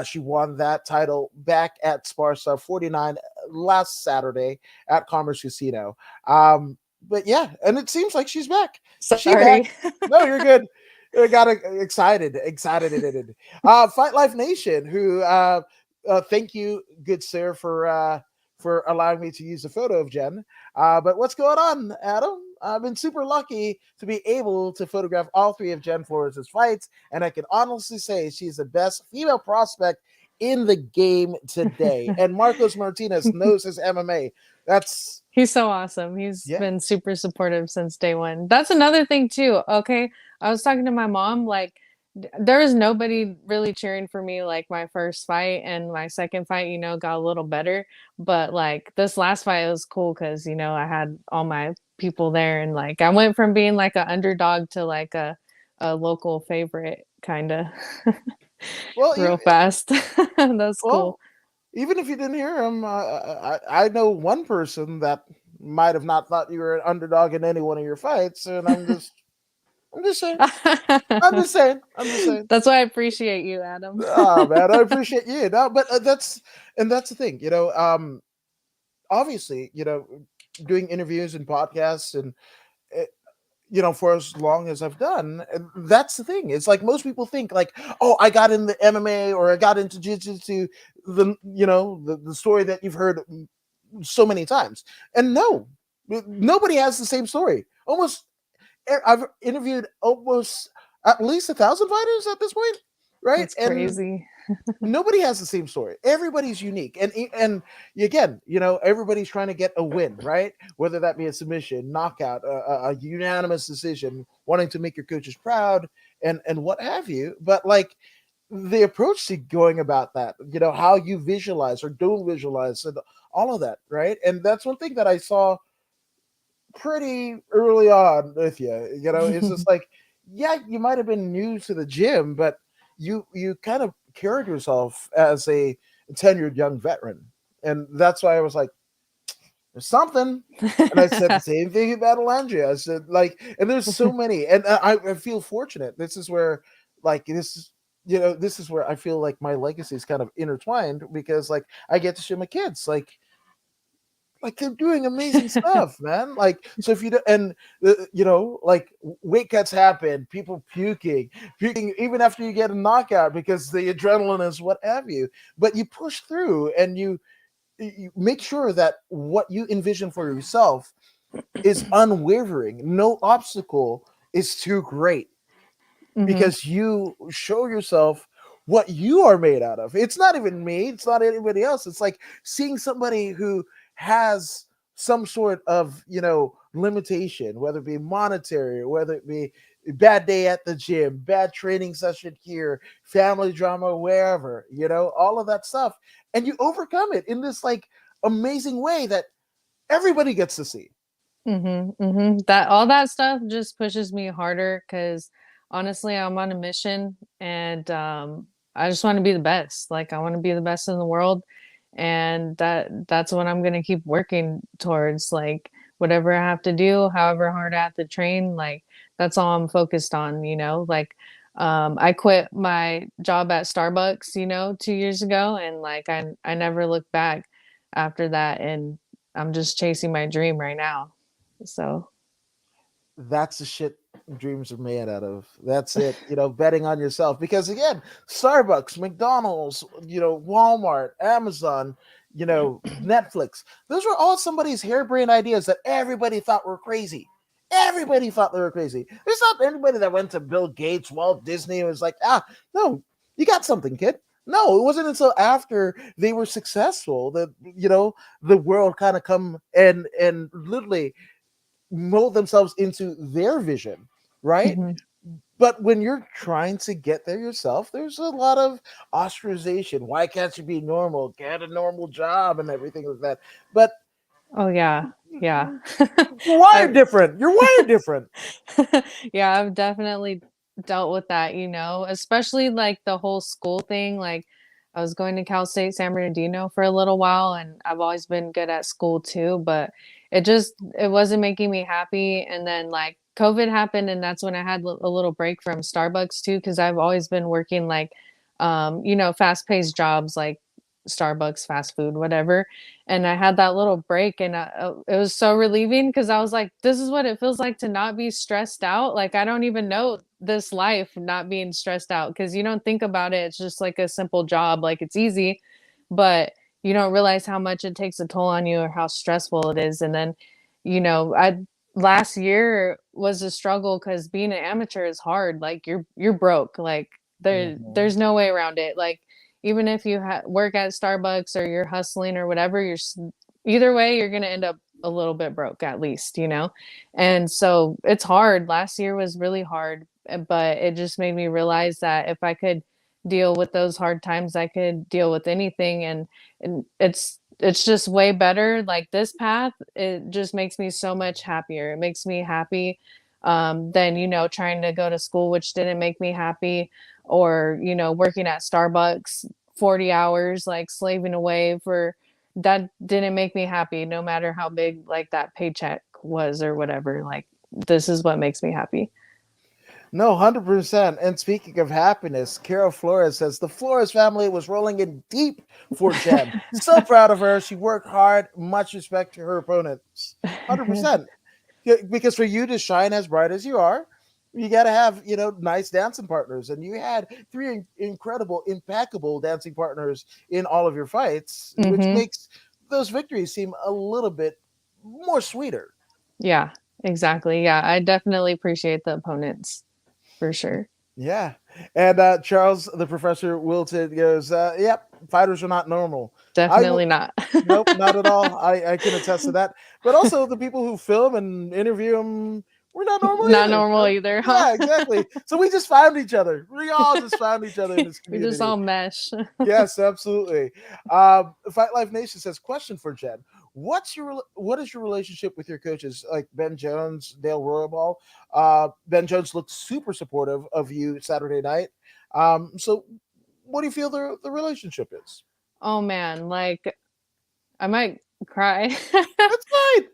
She won that title back at Sparstar 49 last Saturday at Commerce Casino. But yeah, and it seems like she's back. She back. Sorry. No, you're good. I got excited. Fight Life Nation, who thank you, good sir, for allowing me to use a photo of Jen. But what's going on, Adam? I've been super lucky to be able to photograph all three of Jen Flores' fights, and I can honestly say she's the best female prospect in the game today. And Marcos Martinez knows his MMA. That's He's so awesome. He's yeah. been super supportive since day one. That's another thing too. Okay. I was talking to my mom, like there was nobody really cheering for me like my first fight, and my second fight, got a little better. But like this last fight was cool because, I had all my people there, and like I went from being like an underdog to like a local favorite kind of Well, real fast. That's cool. well, even if you didn't hear him, I know one person that might have not thought you were an underdog in any one of your fights, and I'm just saying, I'm just saying. That's why I appreciate you, Adam. Oh man, I appreciate you. No, but that's the thing, obviously, doing interviews and podcasts and uh, for as long as I've done, and that's the thing. It's like most people think like, oh, I got into MMA or I got into jiu-jitsu, the story that you've heard so many times. And no, nobody has the same story. I've interviewed almost at least 1,000 fighters at this point, right? That's And crazy. nobody has the same story. Everybody's unique, and again, everybody's trying to get a win, right? Whether that be a submission, knockout, a unanimous decision, wanting to make your coaches proud, and what have you. But like the approach to going about that, how you visualize or don't visualize, and all of that, right? And that's one thing that I saw pretty early on with you. It's just like, yeah, you might have been new to the gym, but you kind of carried yourself as a tenured young veteran, and that's why I was like, there's something. And I said the same thing about Alandria. I said like, and there's so many, and I feel fortunate. This is where, like, this is where I feel like my legacy is kind of intertwined because like I get to show my kids like they're doing amazing stuff, man. Like, so if you do, and like weight cuts happen, people puking even after you get a knockout because the adrenaline is what have you. But you push through and you make sure that what you envision for yourself is unwavering. No obstacle is too great Hmm. because you show yourself what you are made out of. It's not even me, it's not anybody else. It's like seeing somebody who has some sort of, limitation, whether it be monetary, whether it be a bad day at the gym, bad training session here, family drama, wherever, all of that stuff. And you overcome it in this like amazing way that everybody gets to see. That all that stuff just pushes me harder because honestly, I'm on a mission and I just want to be the best. Like I want to be the best in the world, and that's what I'm gonna keep working towards. Like whatever I have to do, however hard I have to train, like that's all I'm focused on, you know? Like I quit my job at Starbucks, 2 years ago, and like I never looked back after that, and I'm just chasing my dream right now. So, That's the shit dreams are made out of. That's it. Betting on yourself. Because again, Starbucks, McDonald's, Walmart, Amazon, Netflix. Those were all somebody's harebrained ideas that everybody thought were crazy. Everybody thought they were crazy. There's not anybody that went to Bill Gates, Walt Disney, and was like, no, you got something, kid. No, it wasn't until after they were successful that the world kind of come and literally mold themselves into their vision, right? mhm. But when you're trying to get there yourself, there's a lot of ostracization. Why can't you be normal? Get a normal job and everything like that. But Oh yeah. Yeah. you're wired I different. You're wired different. yeah, I've definitely dealt with that, especially like the whole school thing. Like I was going to Cal State San Bernardino for a little while and I've always been good at school too, but it wasn't making me happy. And then like COVID happened and that's when I had a little break from Starbucks too, because I've always been working like fast-paced jobs like Starbucks, fast food, whatever. And I had that little break and it was so relieving because I was like, this is what it feels like to not be stressed out. Like I don't even know this life not being stressed out because you don't think about it. It's just like a simple job, like it's easy, but you don't realize how much it takes a toll on you or how stressful it is. And then, I last year was a struggle because being an amateur is hard. Like you're broke. Like Mhm. there's no way around it. Like even if you work at Starbucks or you're hustling or whatever, either way, you're going to end up a little bit broke at least. And so it's hard. Last year was really hard, but it just made me realize that if I could deal with those hard times, I could deal with anything. And it's just way better. Like this path, it just makes me so much happier. It makes me happy than, trying to go to school, which didn't make me happy, or, working at Starbucks 40 hours, like slaving away for that didn't make me happy, no matter how big like that paycheck was or whatever. Like, this is what makes me happy. No, 100%. And speaking of happiness, Carol Flores says the Flores family was rolling in deep for Jen. So proud of her. She worked hard. Much respect to her opponents. 100%. Yeah, because for you to shine as bright as you are, you got to have nice dancing partners, and you had three incredible, impeccable dancing partners in all of your fights, which hmm makes those victories seem a little bit more sweeter. Yeah, exactly. Yeah, I definitely appreciate the opponents for sure. Yeah, and Charles, the professor Wilton goes, "Yep, fighters are not normal." I Definitely will. not. Nope, not at all. I can attest to that. But also the people who film and interview them, we're not normal Not either. normal either, huh? Yeah, exactly. So we just found each other. We all just found each other in this We just community. all mesh. Yes, absolutely. Fight Life Nation says, question for Jen: what is your relationship with your coaches, like Ben Jones, Dale Royal? Ben Jones looked super supportive of you Saturday night. So what do you feel the relationship is? Oh man, like I might cry. That's fine.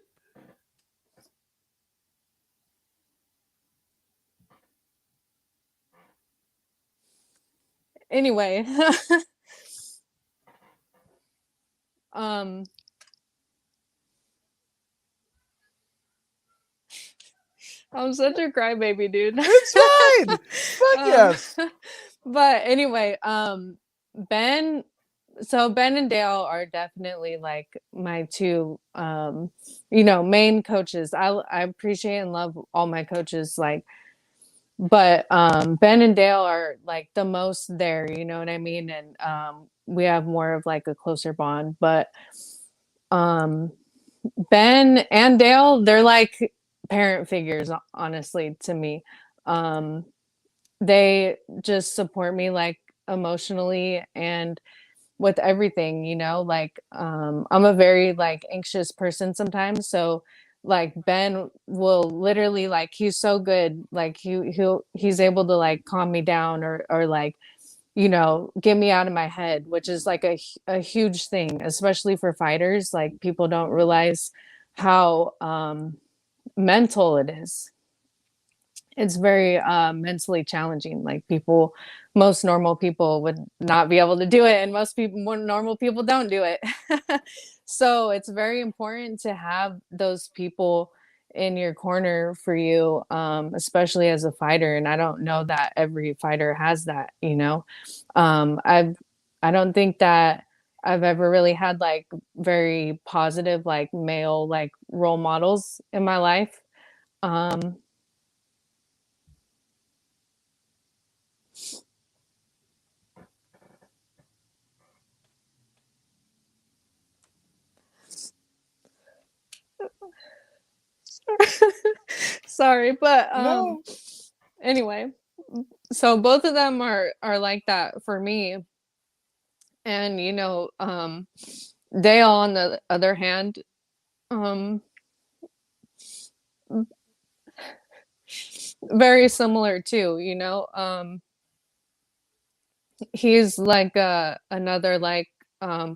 Anyway, um I'm such a crybaby, dude. It's fine. Fuck um, yes. but anyway, Ben, so Ben and Dale are definitely like my two, main coaches. I appreciate and love all my coaches, like, but Ben and Dale are like the most there. You know what I mean? And we have more of like a closer bond, but um Ben and Dale, they're like parent figures, honestly, to me. Um, they just support me like emotionally and with everything, like I'm a very like anxious person sometimes. So like Ben will literally like he's so good, like he's able to like calm me down or like get me out of my head, which is like a huge thing, especially for fighters. Like people don't realize how mental it is. It's very mentally challenging. Like people, most normal people would not be able to do it, and most people, more normal people, don't do it. So it's very important to have those people in your corner for you, especially as a fighter. And I don't know that every fighter has that. I don't think that I've ever really had like very positive like male like role models in my life. Um, Sorry, but No. anyway, so both of them are like that for me. And Dale on the other hand, um very similar too, he's like another like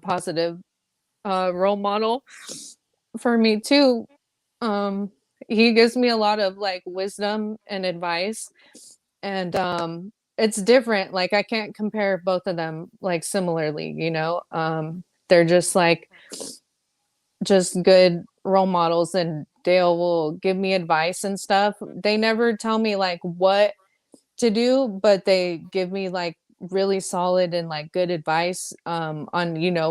positive role model for me too. Um he gives me a lot of like wisdom and advice, and it's different. Like I can't compare both of them like similarly. They're just like just good role models, and Dale will give me advice and stuff. They never tell me like what to do, but they give me like really solid and like good advice on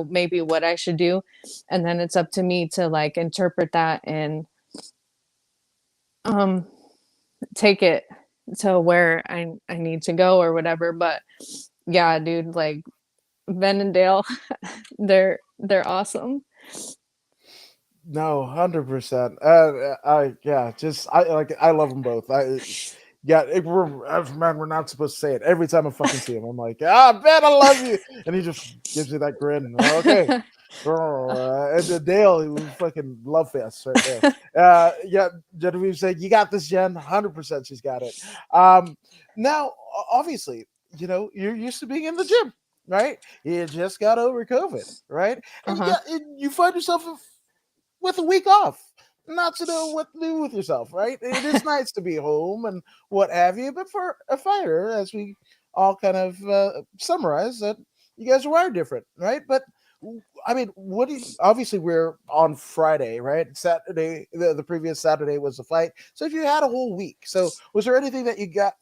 maybe what I should do, and then it's up to me to like interpret that and um take it to where I need to go or whatever. But yeah, dude, like Ben and Dale, they're awesome. No, 100%. I yeah, just I like I love them both. Yeah, man, we're not supposed to say it. Every time I fucking see him, I'm like, Ben, I love you, and he just gives me that grin. And okay, and then Dale, he was fucking love fest right there. Yeah, Genevieve said, "You got this, Jen. 100%, she's got it." Now, obviously, you're used to being in the gym, right? You just got over COVID, right? And Uh-huh. you find yourself with a week off, not to know what to do with yourself, right? It is nice to be home and what have you, but for a fighter, as we all kind of summarize, that you guys are wired different, right? But I mean, what do you, obviously we're on Friday, right? Saturday, the previous Saturday was the fight. So if you had a whole week, so was there anything that you got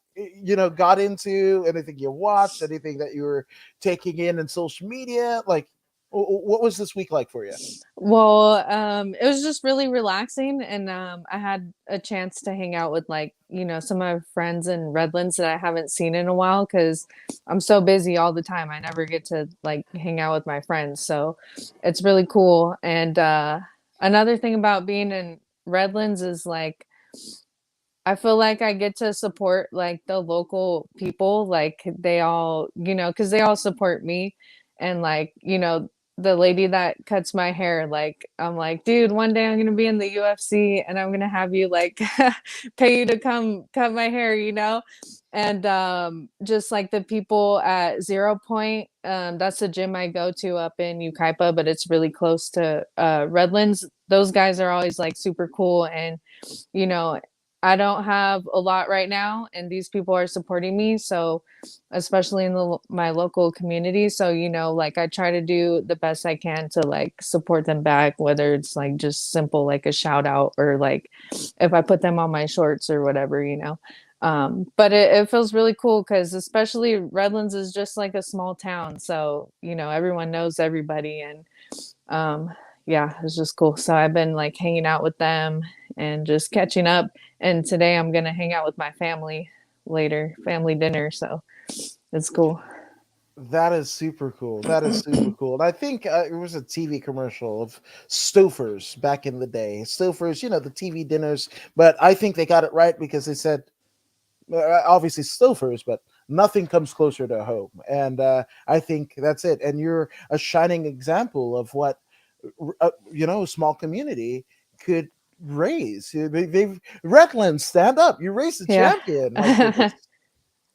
into, anything you watched, anything that you were taking in social media? Like, what was this week like for you? Well, it was just really relaxing, and I had a chance to hang out with like, some of my friends in Redlands that I haven't seen in a while because I'm so busy all the time. I never get to like hang out with my friends. So it's really cool. And another thing about being in Redlands is like I feel like I get to support like the local people, like they all, because they all support me. And like, the lady that cuts my hair, like, I'm like, dude, one day I'm gonna be in the UFC and I'm gonna have you like pay you to come cut my hair. And just like the people at Zero Point, that's the gym I go to up in Ukaipa, but it's really close to Redlands. Those guys are always like super cool, and you know, I don't have a lot right now, and these people are supporting me. So, especially in my local community. So, like I try to do the best I can to like support them back, whether it's like just simple, like a shout out, or like if I put them on my shorts or whatever. But it feels really cool because especially Redlands is just like a small town. So, everyone knows everybody. And um, yeah, it's just cool. So I've been like hanging out with them and just catching up. And today I'm gonna hang out with my family later, family dinner. So it's cool. That is super cool. That is super cool. And I think it was a TV commercial of Stouffer's back in the day. Stouffer's, the TV dinners. But I think they got it right because they said, obviously Stouffer's, but nothing comes closer to home. And I think that's it. And you're a shining example of what, a small community could race. They've Redlands, stand up. You race the Yeah. champion. My goodness.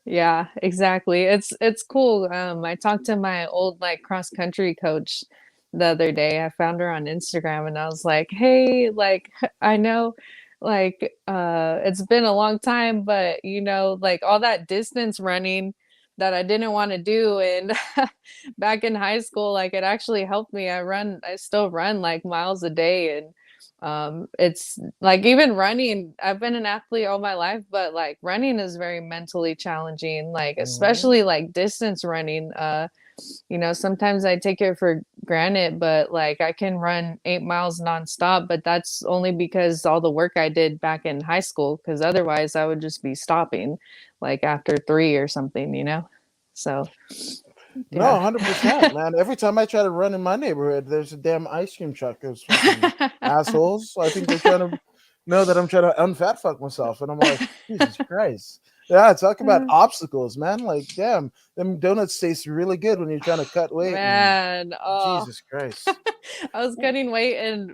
Yeah, exactly. It's cool. I talked to my old like cross country coach the other day. I found her on Instagram and I was like, "Hey, like I know like it's been a long time, but you know, like all that distance running that I didn't want to do and back in high school, like it actually helped me. I still run like miles a day and it's like even running, I've been an athlete all my life, but like running is very mentally challenging, like Mhm. especially like distance running. You know, sometimes I take it for granted, but like I can run 8 miles nonstop, but that's only because all the work I did back in high school, because otherwise I would just be stopping like after three or something, you know? So No, yeah. 100%, man. Every time I try to run in my neighborhood, there's a damn ice cream truck. Those fucking assholes. I think they're trying to know that I'm trying to unfat fuck myself, and I'm like, Jesus Christ. Yeah, talk about obstacles, man. Like, damn, them donuts taste really good when you're trying to cut weight, and Man, oh, Jesus Christ. I was cutting weight and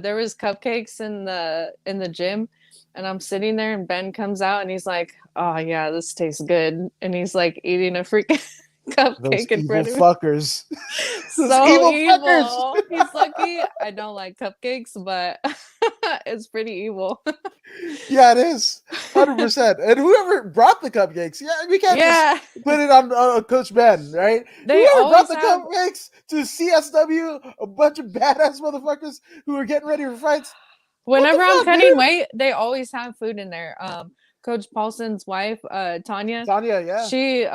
there was cupcakes in the gym and I'm sitting there and Ben comes out and he's like, "Oh yeah, this tastes good." And he's like eating a freaking Those cupcake in evil front of me. fuckers. Those So evil fuckers. evil. He's lucky I don't like cupcakes, but it's pretty evil. Yeah, it is 100%. And whoever brought the cupcakes, yeah, we can't just Yeah. put it on Coach Ben, right? They Whoever brought always the have cupcakes to CSW, a bunch of badass motherfuckers who are getting ready for fights. What the whenever I'm fuck, cutting dude? weight, they always have food in there. Coach Paulson's wife, Tanya, Tanya, yeah. she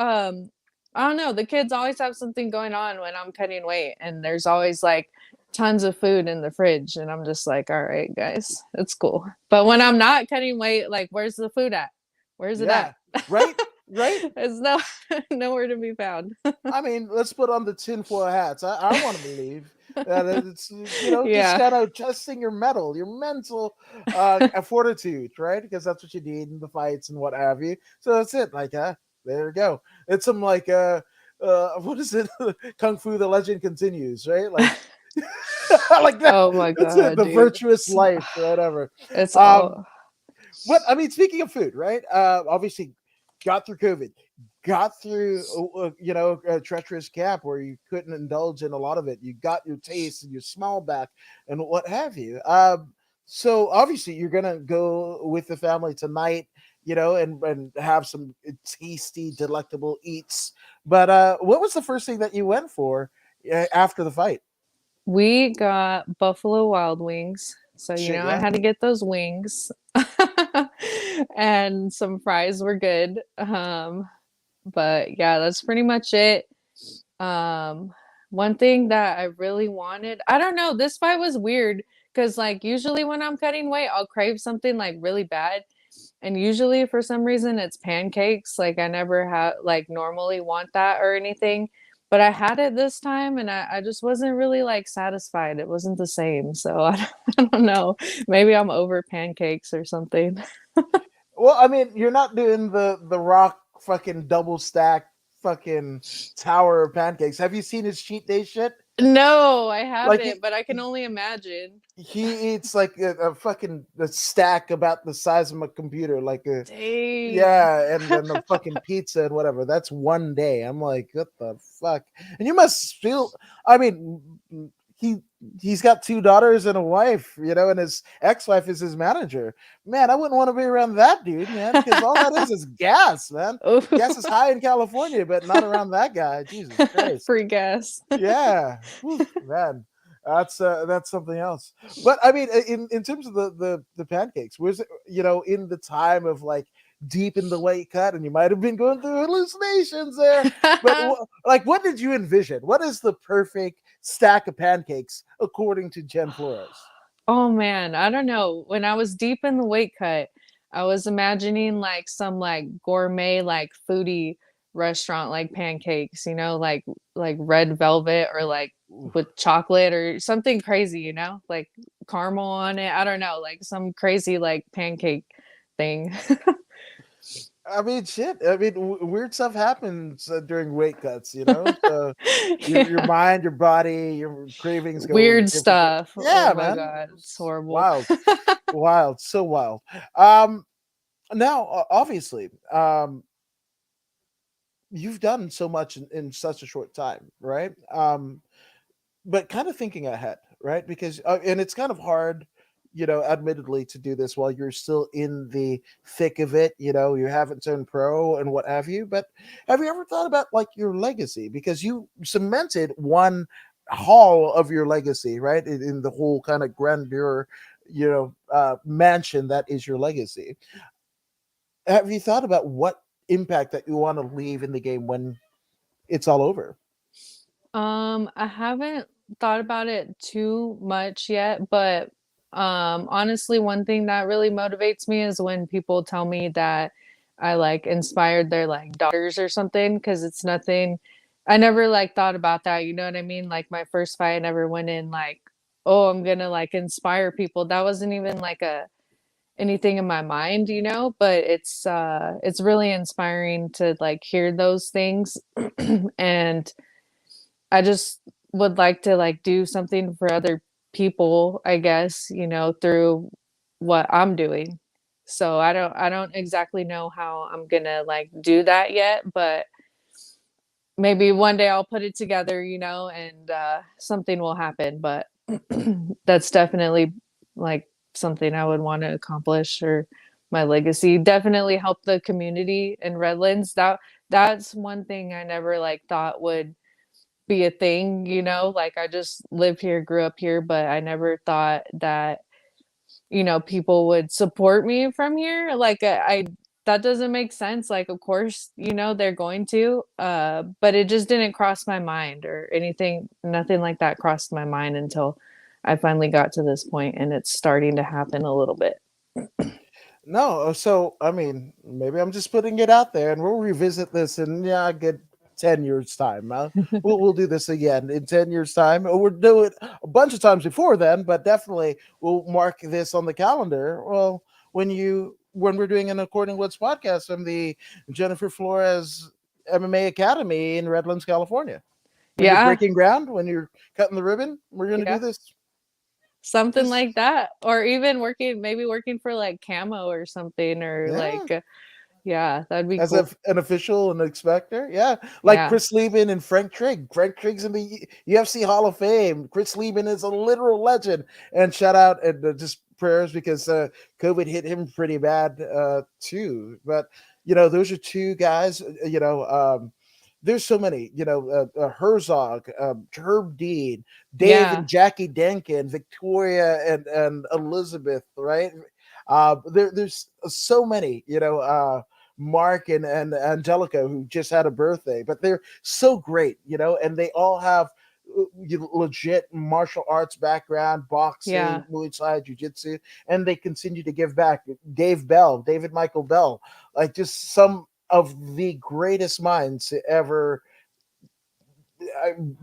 I don't know, the kids always have something going on when I'm cutting weight and there's always like tons of food in the fridge and I'm just like, all right, guys, it's cool. But when I'm not cutting weight, like where's the food at? Where's it at? Yeah. Right? Right? It's no nowhere to be found. I mean, let's put on the tinfoil hats. I want to believe that it's, just Yeah. kind of testing your mettle, your mental fortitude, right? Because that's what you need in the fights and what have you. So that's it. Like, there you go. It's some like, what is it? Kung Fu: The Legend Continues, right? Like, like that. Oh my That's it. god, The dude. virtuous life, whatever. It's Um, all what I mean, speaking of food, right? Obviously, got through COVID, got through a treacherous camp where you couldn't indulge in a lot of it. You got your taste and your smell back and what have you. So obviously, you're gonna go with the family tonight, and have some tasty, delectable eats. But what was the first thing that you went for after the fight? We got Buffalo Wild Wings. So, you Shit, know, I yeah. had to get those wings. And some fries were good. But yeah, that's pretty much it. One thing that I really wanted, I don't know, this fight was weird because like usually when I'm cutting weight, I'll crave something like really bad. And usually for some reason it's pancakes. Like I never have like normally want that or anything. But I had it this time and I just wasn't really like satisfied. It wasn't the same. So I don't know. Maybe I'm over pancakes or something. Well, I mean, you're not doing the Rock fucking double stack fucking tower of pancakes. Have you seen his cheat day shit? No, I Like haven't, but I can only imagine. he eats like a fucking a stack about the size of my computer, like a Dang. yeah, and then the fucking pizza and whatever. That's one day. I'm like, what the fuck? And you must feel. I mean, he he's got two daughters and a wife, and his ex-wife is his manager. Man, I wouldn't want to be around that dude, man, because all that is gas, man. Ooh. Gas is high in California, but not around that guy. Jesus Christ. Free gas. Yeah, whew, man, that's something else. But I mean, in terms of the pancakes, was it in the time of like deep in the weight cut, and you might have been going through hallucinations there. But like, what did you envision? What is the perfect stack of pancakes according to Jen Flores? Oh man, I don't know. When I was deep in the weight cut, I was imagining like some like gourmet like foodie restaurant like pancakes, you know, like red velvet or like with chocolate or something crazy, you know, like caramel on it. I don't know, like some crazy like pancake thing. I mean, shit. I mean, weird stuff happens during weight cuts, you know. So your Yeah. mind, your body, your cravings go Weird different. stuff. Oh Yeah, my man, god, it's it's horrible. wild, wild, so wild. Um, Now, obviously, you've done so much in such a short time, right? But kind of thinking ahead, right? Because and it's kind of hard, admittedly, to do this while you're still in the thick of it. You haven't turned pro and what have you. But have you ever thought about like your legacy? Because you cemented one hall of your legacy, right? In the whole kind of grandeur, mansion that is your legacy. Have you thought about what impact that you want to leave in the game when it's all over? I haven't thought about it too much yet, but honestly, one thing that really motivates me is when people tell me that I like inspired their like daughters or something, because it's nothing. I never like thought about that, you know what I mean? Like my first fight, I never went in like, oh, I'm gonna like inspire people. That wasn't even like a anything in my mind, but it's really inspiring to like hear those things. And I just would like to like do something for other people, I guess, through what I'm doing. So I don't exactly know how I'm gonna like do that yet, but maybe one day I'll put it together, and something will happen. But that's definitely like something I would want to accomplish, or my legacy. Definitely help the community in Redlands. That's one thing I never like thought would be a thing, like I just lived here, grew up here, but I never thought that, people would support me from here. Like I that doesn't make sense. Like of course, they're going to, but it just didn't cross my mind or anything, nothing like that crossed my mind until I finally got to this point and it's starting to happen a little bit. No, so I mean, maybe I'm just putting it out there, and we'll revisit this in a good 10 years time. We'll do this again in 10 years time. We'll do it a bunch of times before then, but definitely we'll mark this on the calendar. Well, when we're doing an According Woods podcast from the Jennifer Flores MMA Academy in Redlands, California. When you're Yeah, breaking ground, when you're cutting the ribbon, we're gonna do yeah. this. Something Just like that. Or even maybe working for like camo or something, or yeah. like yeah, that'd be As cool. an official and expector. Yeah, like Yeah. Chris Lieben and Frank Trigg. Frank Trigg's in the UFC Hall of Fame. Chris Lieben is a literal legend. And shout out and just prayers because COVID hit him pretty bad too. But those are two guys. There's so many. Herzog, Herb Dean, Dave Yeah. and Jackie Denkin, Victoria and Elizabeth. Right. There's so many. Mark and Angelica, who just had a birthday, but they're so great, and they all have legit martial arts background, boxing, Yeah. Muay Thai, Jiu-Jitsu, and they continue to give back. David Michael Bell, like just some of the greatest minds to ever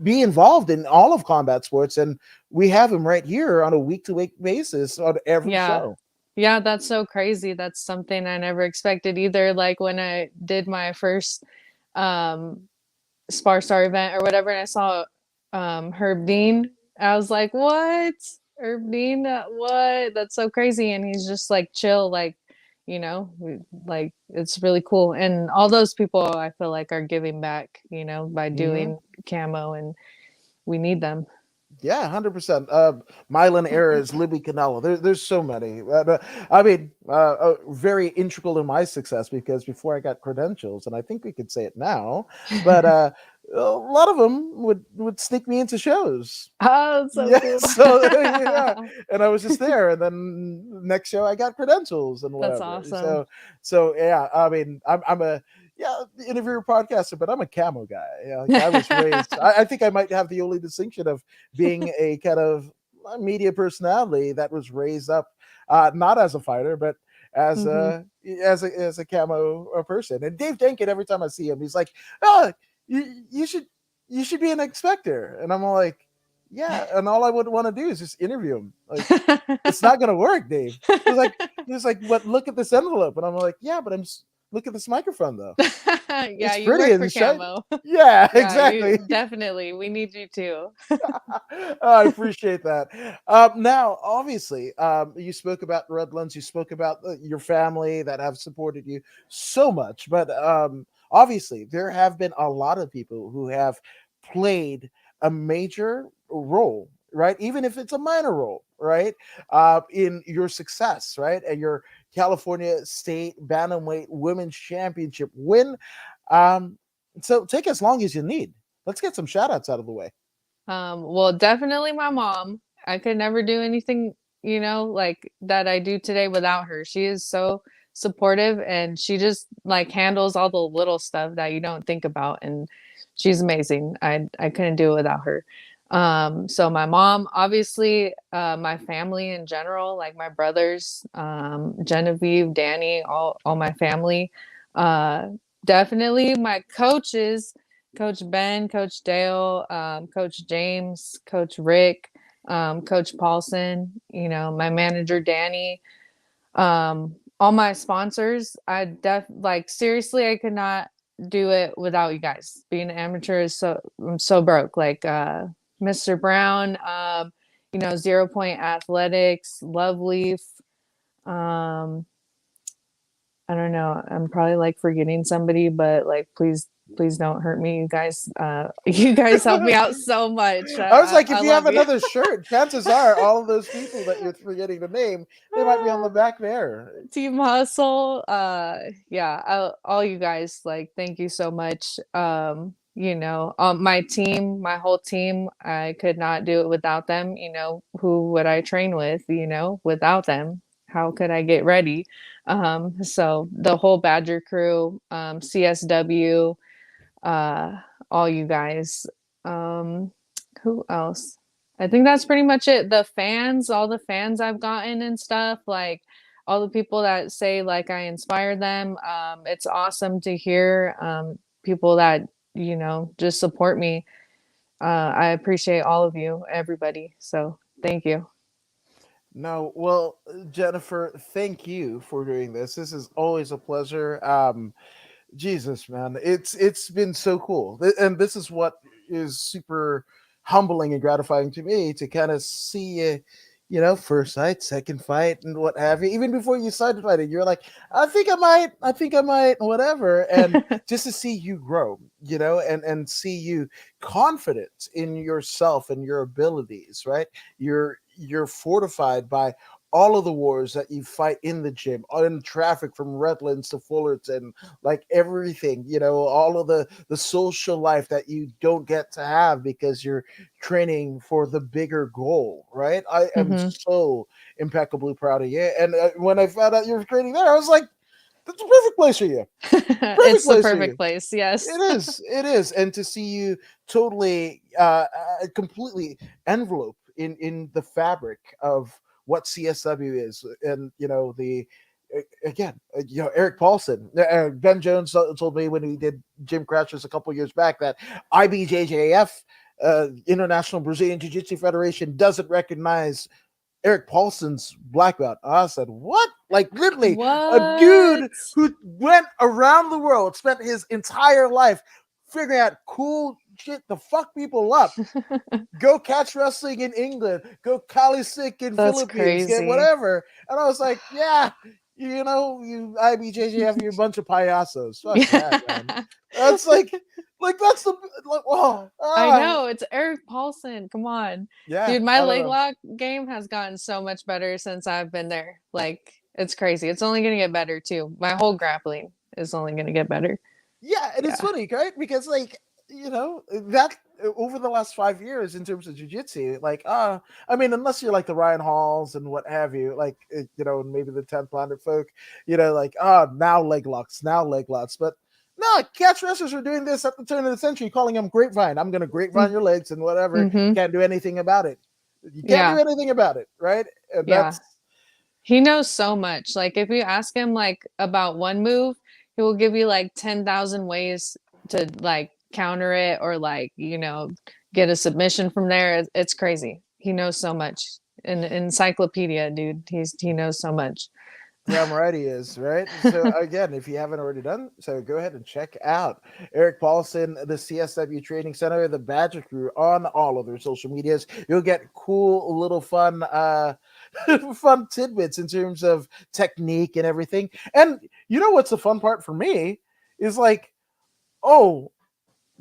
be involved in all of combat sports, and we have him right here on a week-to-week basis on every Yeah. show. Yeah, that's so crazy. That's something I never expected either. Like when I did my first um Sparstar event or whatever, and I saw Herb Dean, I was like, "What? Herb Dean? What? That's so crazy!" And he's just like chill, like like it's really cool. And all those people, I feel like, are giving back, by Mm-hmm. doing camo, and we need them. Yeah, 100%. Mylan Errors, Libby Canelo. There's so many. I mean, very integral in my success because before I got credentials, and I think we could say it now, but a lot of them would sneak me into shows. Oh, that's so Yeah, cool. so yeah, and I was just there, and then next show I got credentials and That's whatever. awesome. So yeah, I mean, I'm a interviewer podcaster, but I'm a camo guy. Like I was raised. I think I might have the only distinction of being a kind of media personality that was raised up not as a fighter, but as Hmm. a camo person. And Dave Denkin, every time I see him, he's like, "Oh, you should be an inspector," and I'm like, "Yeah." And all I would want to do is just interview him. Like, it's not gonna work, Dave. He was like, "What? Look at this envelope," and I'm like, "Yeah, but Look at this microphone, though. Yeah, It's you pretty work and for shiny. Camo. Yeah, Yeah, you exactly. definitely. We need you too. I appreciate that. Now, obviously, you spoke about Redlands. You spoke about your family that have supported you so much. But obviously, there have been a lot of people who have played a major role, right? Even if it's a minor role, right? In your success, right? And your California State Bantamweight Women's Championship win. Um, so take as long as you need. Let's get some shout outs out of the way. Well, definitely my mom. I could never do anything, like that I do today without her. She is so supportive and she just like handles all the little stuff that you don't think about and she's amazing. I couldn't do it without her. So my mom, obviously, my family in general, like my brothers, Genevieve, Danny, all my family. Uh Definitely my coaches, Coach Ben, Coach Dale, Coach James, Coach Rick, Coach Paulson, my manager Danny, all my sponsors. Like seriously, I could not do it without you guys. Being an amateur is I'm so broke. Like Mr. Brown, 0 Point Athletics, Loveleaf, um, I don't know. I'm probably like forgetting somebody, but like please don't hurt me. You guys you guys help me out so much. I was like, I if you have love you. another shirt, chances are all of those people that you're forgetting to name, they might be on the back there. Team Hustle. Yeah, all you guys, like thank you so much. My team, my whole team, I could not do it without them. Who would I train with, without them? How could I get ready? So the whole Badger crew, CSW, uh, all you guys. Um, who else? I think that's pretty much it. The fans, all the fans I've gotten and stuff, like all the people that say like I inspire them. It's awesome to hear people that, just support me. I appreciate all of you, everybody. So thank you. No, well, Jennifer, thank you for doing this. This is always a pleasure. Jesus, man, it's been so cool, and this is what is super humbling and gratifying to me to kind of see you, first fight, second fight, and what have you. Even before you started fighting, you're like, I think I might, whatever, and just to see you grow, and see you confident in yourself and your abilities, right? You're fortified by all of the wars that you fight in the gym, in traffic from Redlands to Fullerton, like everything, all of the social life that you don't get to have because you're training for the bigger goal, right? I am Hmm. so impeccably proud of you. And when I found out you were training there, I was like, that's a perfect place for you. Perfect It's the place for perfect you. place. Yes. It is, and to see you totally, completely envelope in the fabric of what CSW is, and the again, Eric Paulson, Ben Jones told me when he did Gym Crashers a couple years back that IBJJF, International Brazilian Jiu Jitsu Federation, doesn't recognize Eric Paulson's black belt. I said, what? Like literally a dude What? who went around the world, spent his entire life figuring out cool shit to fuck people up. Go catch wrestling in England, go Kalisik in That's Philippines, get crazy. whatever. And I was like, yeah, you IBJJF, you're a bunch of payasos. Fuck that, man. That's like that's the like, oh, I know, it's Eric Paulson. Come on. yeah, Dude, my I don't leg know. lock game has gotten so much better since I've been there. Like, it's crazy. It's only going to get better too. My whole grappling is only going to get better. Yeah, and it's Yeah. funny, right? Because that over the last 5 years in terms of jujitsu, like I mean, unless you're like the Ryan Halls and what have you, like maybe the 10th Planet folk, like now leg locks, but no, catch wrestlers are doing this at the turn of the century, calling them grapevine. I'm gonna grapevine your legs and whatever. Mm-hmm. Can't do anything about it. You can't do Yeah. anything about it, right? And Yeah. that's He knows so much. Like, if you ask him like about one move, he will give you like 10,000 ways to like counter it or like, get a submission from there. It's crazy. He knows so much. An encyclopedia, dude. He knows so much. Damn right he is, right? So again, if you haven't already done so, go ahead and check out Eric Paulson, the CSW Training Center, the Badger Crew on all of their social medias. You'll get cool little fun fun tidbits in terms of technique and everything. And you know what's the fun part for me is like, oh,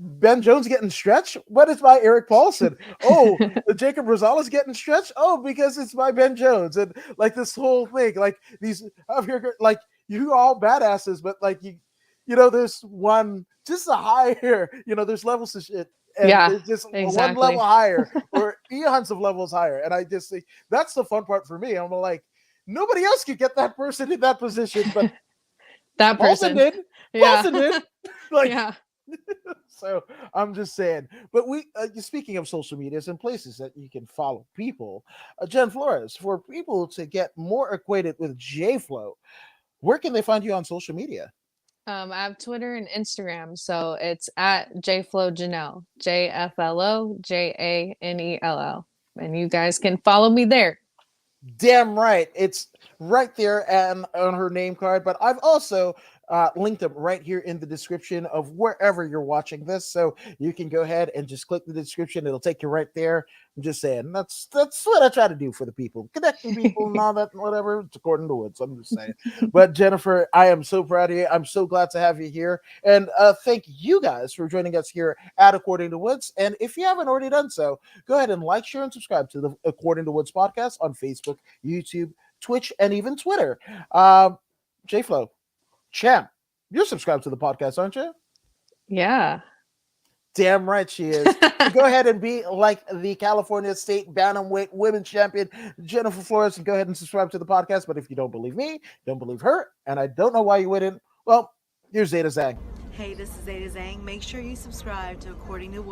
Ben Jones getting stretched? What is by Eric Paulson? Oh, the Jacob Rosales getting stretched? Oh, because it's by Ben Jones. And like this whole thing, like these up here, like you all badasses, but like you know, there's one just a higher, you know, there's levels of shit. And Yeah, there's just one level exactly. higher or eons of levels higher. And I just think that's the fun part for me. I'm like, nobody else could get that person in that position, but That Paulson person. did. Yeah. Paulson did. Like, Yeah. so I'm just saying. But we, speaking of social medias and places that you can follow people, Jen Flores, for people to get more acquainted with JFlo, where can they find you on social media? I have Twitter and Instagram, so it's at JFlo Janelle, JFLO JANELL, and you guys can follow me there. Damn right. It's right there and on her name card. But I've also linked them right here in the description of wherever you're watching this. So you can go ahead and just click the description. It'll take you right there. I'm just saying that's what I try to do for the people, connecting people and all that, whatever. It's according to Woods. I'm just saying. But Jennifer, I am so proud of you. I'm so glad to have you here. And thank you guys for joining us here at According to Woods. And if you haven't already done so, go ahead and like, share, and subscribe to the According to Woods podcast on Facebook, YouTube, Twitch, and even Twitter. JFlo, champ, you're subscribed to the podcast, aren't you? Yeah. Damn right she is. So go ahead and be like the California State Bantamweight Women's Champion, Jennifer Flores, and go ahead and subscribe to the podcast. But if you don't believe me, don't believe her, and I don't know why you wouldn't, well, here's Zeta Zang. Hey, this is Zeta Zhang. Make sure you subscribe to According to Wood.